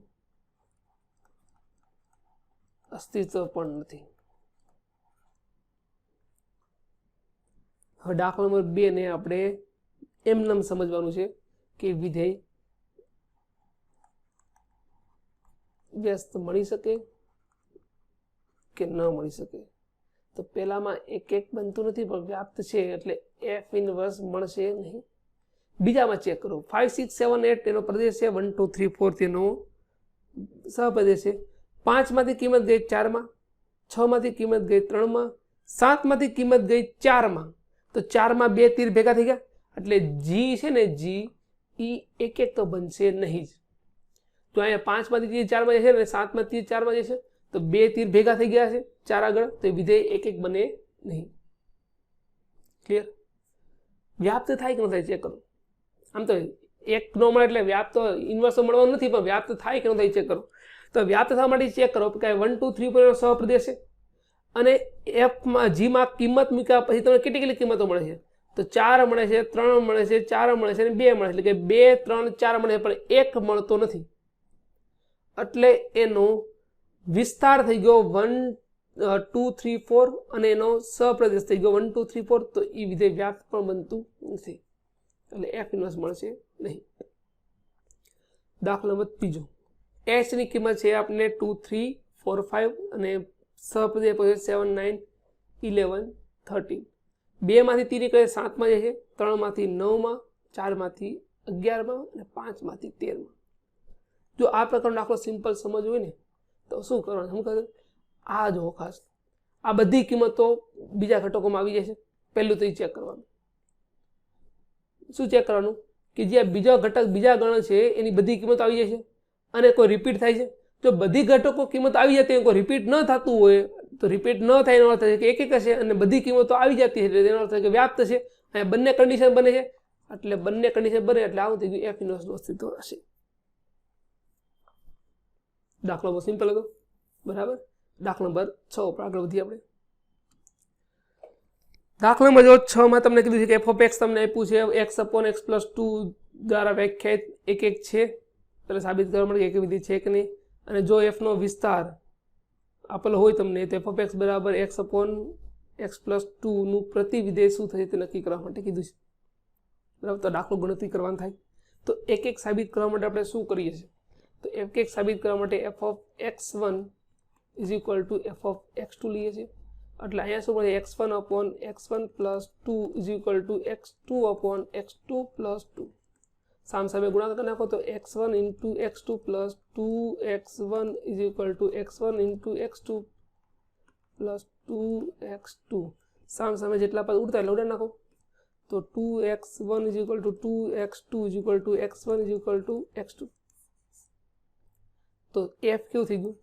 અસ્તિત્વ પણ નથી. હવે દાખલા નંબર 2 ને આપણે એમનેમ સમજવાનું છે કે વિધેય વ્યસ્ત મળી શકે કે ન મળી શકે. તો પહેલામાં એક બનતું નથી પણ વ્યાપ્ત છે એટલે f ઇનવર્સ મળશે નહીં. બીજામાં ચેક કરો. 5 6 7 8 એનો પ્રદેશ છે. 1 2 3 4 તેનો સહપ્રદેશ છે. 5 માંથી કિંમત ગઈ 4 માં, 6 માંથી કિંમત ગઈ 3 માં, 7 માંથી કિંમત ગઈ 4 માં. તો 4 માં 2 તીર ભેગા થઈ ગયા એટલે g છે ને, g ઈ એક તો બનશે નહીં જ. તો અહીંયા 5 માંથી તીર 4 માં જશે અને 7 માં તીર 4 માં જશે તો 2 તીર ભેગા થઈ ગયા છે 4 આગળ, તો વિધેય એક બને નહીં. ક્લિયર? વ્યાપ્ત થાય કે ન થાય ચેક કરો. આમ તો એક ન મળે એટલે વ્યાપ્ત ઇન્વર્સ મળવાનું નથી, પણ વ્યાપ્ત થાય કે ન થાય ચેક કરો. તો વ્યાપ્ત થવા માટે ચેક કરો કે 1 2 3 પર સહપ્રદેશ છે અને f માં g માં કિંમત મૂક્યા પછી તમને કેટલી કિંમતો મળે છે? તો 4 મળે છે, 3 મળે છે, 4 મળે છે અને 2 મળે છે. એટલે કે 2 3 4 મળે છે પણ 1 મળતો નથી. એટલે એનો વિસ્તાર થઈ ગયો 1 2 3 4 અને એનો સપ્રદેશ થઈ ગયો 1 2 3 4 તો એ વિધેય વ્યાપ્ત પણ બનતું નથી એટલે f ઇન્વર્સ મળશે નહીં. દાખલા નંબર ત્રીજો h ની કિંમત છે આપણે 2 3 4 5 અને સપ્રદેશ પછી 7 9 11 13 2 માંથી 3 નીકળે 7 માં જાય છે 3 માંથી 9 માં 4 માંથી 11 માં અને 5 માંથી 13 માં. જો આ પ્રકારનો દાખલો સિમ્પલ સમજ હોય ને તો શું કરવાનું શું કરે આ જો ખાસ આ બધી કિંમતો બીજા ઘટકોમાં આવી જાય છે. પહેલું તો એ ચેક કરવાનું. શું ચેક કરવાનું કે જે બીજા ઘટક બીજા ગણ છે એની બધી કિંમતો આવી જાય છે અને કોઈ રિપીટ થાય છે. જો બધી ઘટકો કિંમત આવી જતી હોય કોઈ રિપીટ ન થતું હોય તો રિપીટ ન થાય એનો અર્થ છે કે એક એક હશે અને બધી કિંમતો આવી જતી છે એનો અર્થ છે કે વ્યાપ્ત છે. અહીંયા બંને કન્ડિશન બને છે એટલે બંને કન્ડિશન બને એટલે આવું થઈ ગયું એફ ઇન્વર્સનું અસ્તિત્વ હશે. દાખલો બહુ સિમ્પલ હતો બરાબર. દાખલા નંબર 6 ઉપર આગળ વધીએ આપણે. દાખલા નંબર 6 માં તમને કીધું છે કે f of x તમને આપ્યું છે x upon x plus 2 દ્વારા વ્યાખ્યાયિત એક એક છે એટલે સાબિત કરવા માટે એક વિધિ છે કે નહીં. અને જો f નો વિસ્તાર આપેલો હોય તમને તો f of x બરાબર x upon x plus 2 નું પ્રતિ વિધેય શું થશે તે નક્કી કરવા માટે કીધું છે બરાબર. તો દાખલો ગણતરી કરવાનો થાય તો એક એક સાબિત કરવા માટે આપણે શું કરીએ છીએ તો એક એક સાબિત કરવા માટે f of x1 is equal to f of x2 લઈએ છીએ એટલે અહીંયા શું મળે x1 upon x1 plus 2 is equal to x2 upon x2 plus 2 સામ સામે ગુણાકાર કરી નાખો તો x1 into x2 plus 2x1 is equal to x1 into x2 plus 2x2 સામ સામે જેટલા પદ ઉડતા એટલે ઉડાડી નાખો તો 2x1 is equal to 2x2 is equal to x1 is equal to x2 તો f કેવું થઈ ગયું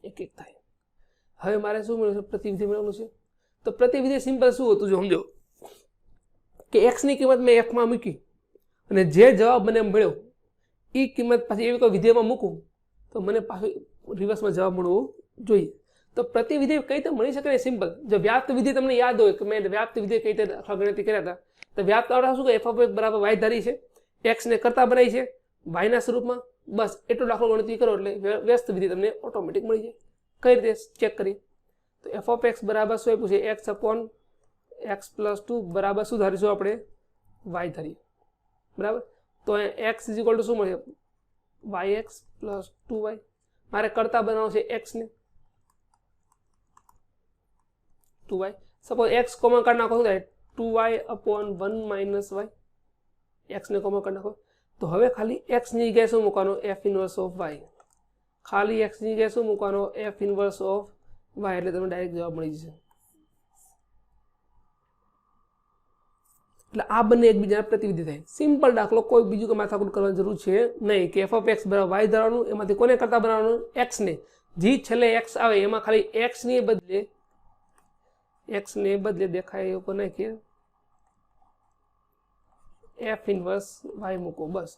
એક એક થાય. હવે મારે શું મળ્યું છે પ્રતિવિધિ મેળવવાનું છે તો પ્રતિવિધિ સિમ્પલ શું હતું જો સમજો કે x ની કિંમત મેં f માં મૂકી અને જે જવાબ મને મળ્યો એ કિંમત પાછી એવી કોઈ વિધેયમાં મૂકું તો મને પાછું રિવર્સમાં જવાબ મળવો જોઈએ. તો પ્રતિવિધિ કઈ રીતે મળી શકે સિમ્પલ. જો વ્યાપ્ત વિધિ તમને યાદ હોય કે મેં વ્યાપ્ત વિધિ કઈ રીતે ગણતરી કર્યા હતા તો વ્યાપ્ત આવડે શું કે f of x બરાબર y ધારી છે x ને કરતા બનાવી છે y ના સ્વરૂપમાં બસ એટલો દાખલો ગણતરી કરો એટલે વ્યસ્ત વિધિ તમને ઓટોમેટિક મળી જાય. કઈ રીતે ચેક કરીએ તો f of x બરાબર શું આપ્યું છે x upon x plus 2 બરાબર શું ધારીશું આપણે y ધારીએ બરાબર. તો x is equal to શું મળે yx plus 2y. મારે કરતા બનાવવું છે x ને 2y. સપોઝ x કોમન કાઢી નાખો શું થાય 2y upon 1 minus y. x ને કોમન કાઢી નાખો તો હવે ખાલી x ની જગ્યાએ શું મૂકવાનો f inverse of y. ખાલી x ની જગ્યાએ શું મૂકવાનો f inverse of y એટલે તમને ડાયરેક્ટ જવાબ મળી જશે. એટલે આ બંને એકબીજાના પ્રતિવિધિ થાય. સિમ્પલ દાખલો કોઈ બીજું કે માથાકૂટ કરવાની જરૂર છે નહીં કે f of x બરાબર y ધરાવવાનું એમાંથી કોને કરતા બનાવવાનું x ને જે છેલ્લે x આવે એમાં ખાલી x ને બદલે દેખાય એવું કોઈ નાખીએ f ઇન્વર્સ y મૂકો બસ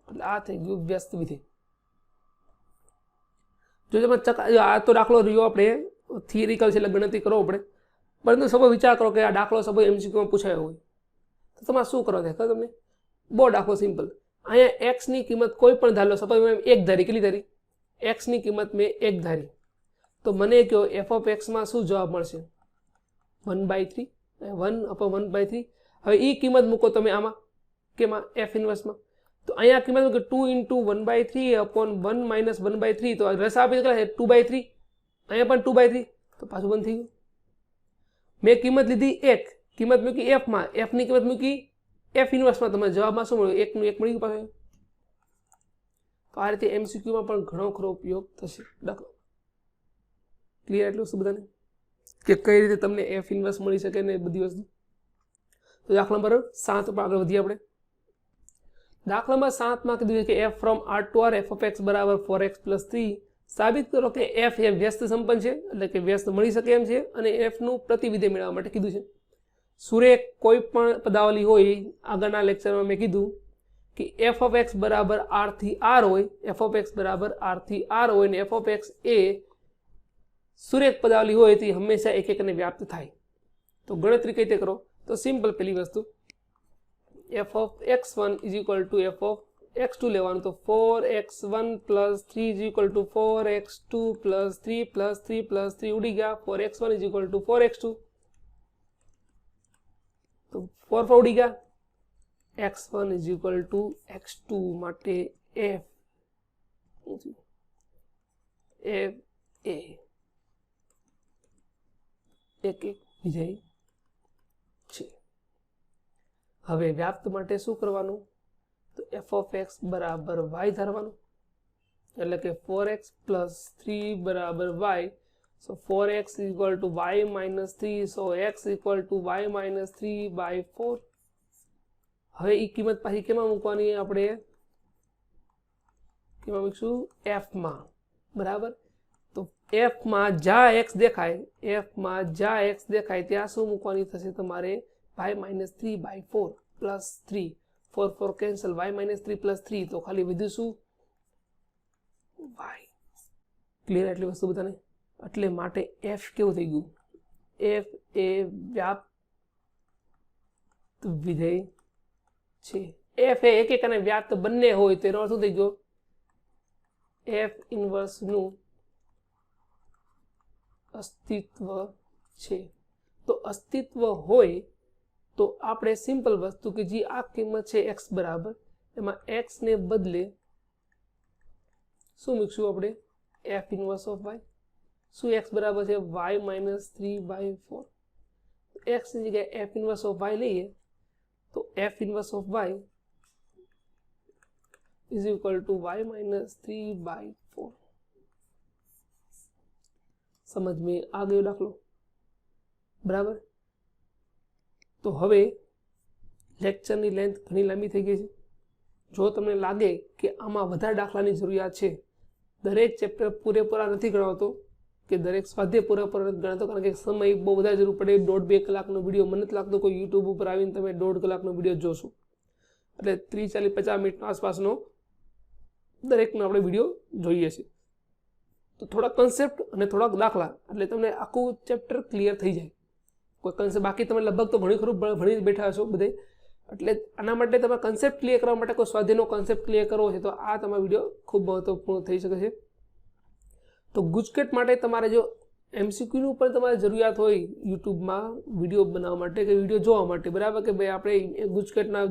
એટલે આ થઈ ગયું વ્યસ્ત વિધિ. જો તમે આ તો દાખલો રહ્યો આપણે થિયરિકલ છે એટલે ગણતરી કરવો પડે પરંતુ સપોઝ વિચાર કરો કે આ દાખલો સપોઝ MCQમાં પૂછાયો હોય તો તમારે શું કરવા થાય તમને બહુ દાખલો સિમ્પલ. અહીંયા x ની કિંમત કોઈ પણ ધારો સપોઝ મેં એક ધારી કેટલી ધારી x ની કિંમત મેં એક ધારી તો મને કહો f of x માં શું જવાબ મળશે 1/3 1 upon 1/3. હવે એ કિંમત મૂકો તમે આમાં કેમાં f ઇન્વર્સમાં તો અહીંયા કિંમત મૂકો 2 into 1/3 upon 1 minus 1/3 તો રસ આપી કેટલા છે 2/3 અહીંયા પણ 2/3 તો પાછું બંધ થઈ ગયું. મેં કિંમત લીધી 1 કિંમત મૂકી f માં f ની કિંમત મૂકી f ઇન્વર્સમાં તમને જવાબમાં શું મળ્યું 1 નું 1 મળી ગયું પાછું. તો આ રીતે MCQ માં પણ ઘણો ખરો ઉપયોગ થશે દાખલો. ક્લિયર એટલું શું બધાને કે કઈ રીતે તમને f ઇન્વર્સ મળી શકે ને બધી વસ્તુ. તો દાખલા નંબર 7 પર આગળ વધીએ આપણે. દાખલા નંબર 7 માં કીધું છે કે f from R to R f of x બરાબર 4x plus 3 સાબિત કરો કે f એ વ્યસ્ત સંપન્ન છે એટલે કે વ્યસ્ત મળી શકે એમ છે અને f નું પ્રતિવિધેય મેળવવા માટે કીધું છે. સુરેખ કોઈ પણ પદાવલી હોય આગળના લેક્ચરમાં મેં કીધું કે f of x બરાબર r થી r હોય f of x બરાબર r થી r હોય ને f of x એ સુરેખ પદાવલી હોય તે હંમેશા એક એકને વ્યાપ્ત થાય. તો ગણતરી કઈ રીતે કરો તો સિમ્પલ પહેલી વસ્તુ F of x1 is equal to f of x2 લેવાનું, તો 4x1 plus 3 is equal two 4x2 plus 3 plus 3 plus 3 ઉડી ગયા, 4x1 is equal two 4x2, તો 4 4 ઉડી ગયા, x1 is equal two x2 માટે f એ એક વિધેય છે. હવે વ્યાપ્ત માટે શું કરવાનું, તો f of x બરાબર y ધારવાનું, એટલે કે 4x પ્લસ 3 બરાબર y, so 4x equal to y minus 3, so x equal to y minus 3 by 4. હવે એ કિંમત પાછી કેમાં મૂકવાની, આપણે કેમાં મૂકશું, f માં, બરાબર. તો f માં જ્યાં x દેખાય, f માં જ્યાં x દેખાય ત્યાં શું મૂકવાની થશે તમારે, y minus 3 by 4 plus 3, 4 4 cancel, y minus 3 plus 3, તો ખાલી વધ્યું શું, y. ક્લિયર એટલી વસ્તુ બધાને? એટલે માટે f કેવું થઈ ગયું, f એ વ્યાપ્ત વિધેય છે. f એ એક અને વ્યાપ્ત બંને હોય તેનો અર્થ શું થઈ ગયો, f ઇન્વર્સ નું અસ્તિત્વ છે. તો અસ્તિત્વ હોય તો આપણે સિમ્પલ વસ્તુ કે જે આ કિંમત છે x બરાબર, એમાં x ને બદલે શું મૂકશું આપણે, f ઇન્વર્સ ઓફ y. શું x બરાબર છે, y માઇનસ 3 બાય 4. x ની જગ્યાએ f ઇન્વર્સ ઓફ y લઈએ તો f inverse of y is equal to y minus 3 by 4. समझ में आ गयो दाखलो, बराबर. तो हवे लेक्चर नी लेंथ घणी लांबी थई गई छे. जो तमने लागे कि आमां वधारे दाखलानी जरूरियात छे, दरेक चेप्टर पूरेपूरा नहीं गणावतो कि दरेक स्वाध्याय पूरेपूरा नहीं गणातो, कारण के समय बहुत वधारे जरूर पड़े. 1.5-2 कलाकनो विडियो मने नहीं लागतो कोई यूट्यूब पर आवीने तमे 1.5 कलाकनो विडियो जोशो, એટલે 30-40-50 મિનિટનો આસપાસનો દરેકનો આપણે વિડિયો જોઈએ છે. તો થોડા કન્સેપ્ટ અને થોડા દાખલા એટલે તમને આખું ચેપ્ટર ક્લિયર થઈ જાય. કોઈ કન્સેપ્ટ બાકી તમે લગભગ તો ઘણી ખરું ભણી બેઠા છો બધે, એટલે આના માટે તમે કન્સેપ્ટ ક્લિયર કરવા માટે કોઈ સ્વાધ્યાયનો કન્સેપ્ટ ક્લિયર કરવો છે તો આ તમારો વિડિયો ખૂબ મહત્વપૂર્ણ થઈ શકે છે. તો ગુજકેટ માટે તમારે જો એમસીક્યુ નું પણ તમારે જરૂરિયાત હોય યુટ્યુબમાં વિડિયો બનાવવા માટે કે વિડિયો જોવા માટે, બરાબર, કે ભાઈ આપણે ગુજકેટના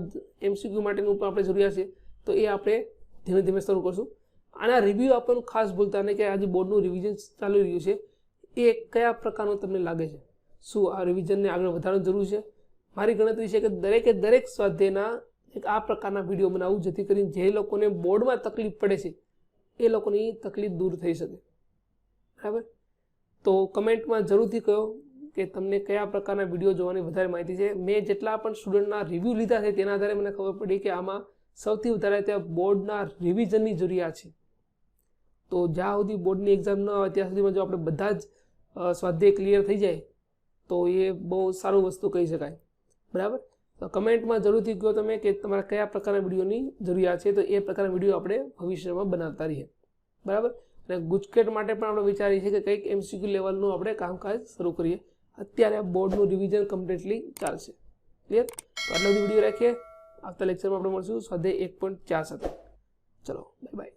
એમસીક્યુ માટેનું પણ આપણે જરૂરિયાત છે, તો એ આપણે ધીમે ધીમે શરૂ કરશું. આના રિવ્યુ આપવાનું ખાસ ભૂલતા નહીં કે આજે બોર્ડનું રિવિઝન ચાલી રહ્યું છે એ કયા પ્રકારનું તમને લાગે છે, શું આ રિવિઝનને આગળ વધારવાની જરૂર છે. મારી ગણતરી છે કે દરેકે દરેક સ્વાધ્યાયના એક આ પ્રકારના વિડીયો બનાવવું, જેથી કરીને જે લોકોને બોર્ડમાં તકલીફ પડે છે એ લોકોની તકલીફ દૂર થઈ શકે, બરાબર. તો કમેન્ટમાં જરૂરથી કહો કે તમને કયા પ્રકારના વિડીયો જોવાની વધારે માહિતી છે. મેં જેટલા પણ સ્ટુડન્ટના રિવ્યૂ લીધા છે તેના આધારે મને ખબર પડી કે આમાં સૌથી વધારે ત્યાં બોર્ડના રિવિઝનની જરૂરિયાત છે. તો જ્યાં સુધી બોર્ડની એક્ઝામ ન આવે ત્યાં સુધીમાં જો આપણે બધા જ સ્વાધ્યાય ક્લિયર થઈ જાય તો એ બહુ સારું વસ્તુ કહી શકાય, બરાબર. તો કમેન્ટમાં જરૂરથી કહો તમે કે તમારા કયા પ્રકારના વિડીયોની જરૂરિયાત છે, તો એ પ્રકારના વિડીયો આપણે ભવિષ્યમાં બનાવતા રહીએ, બરાબર. અને ગુજકેટ માટે પણ આપણે વિચારીએ છીએ કે કંઈક એમસીક્યુ લેવલનું આપણે કામકાજ શરૂ કરીએ. અત્યારે બોર્ડનું રિવિઝન કમ્પ્લીટલી ચાલશે, ક્લિયર. તો આટલો વિડીયો રાખીએ, આવતા લેક્ચરમાં આપણે મળશું સ્વાધ્યાય 1.4 સાથે. ચલો, બાય બાય.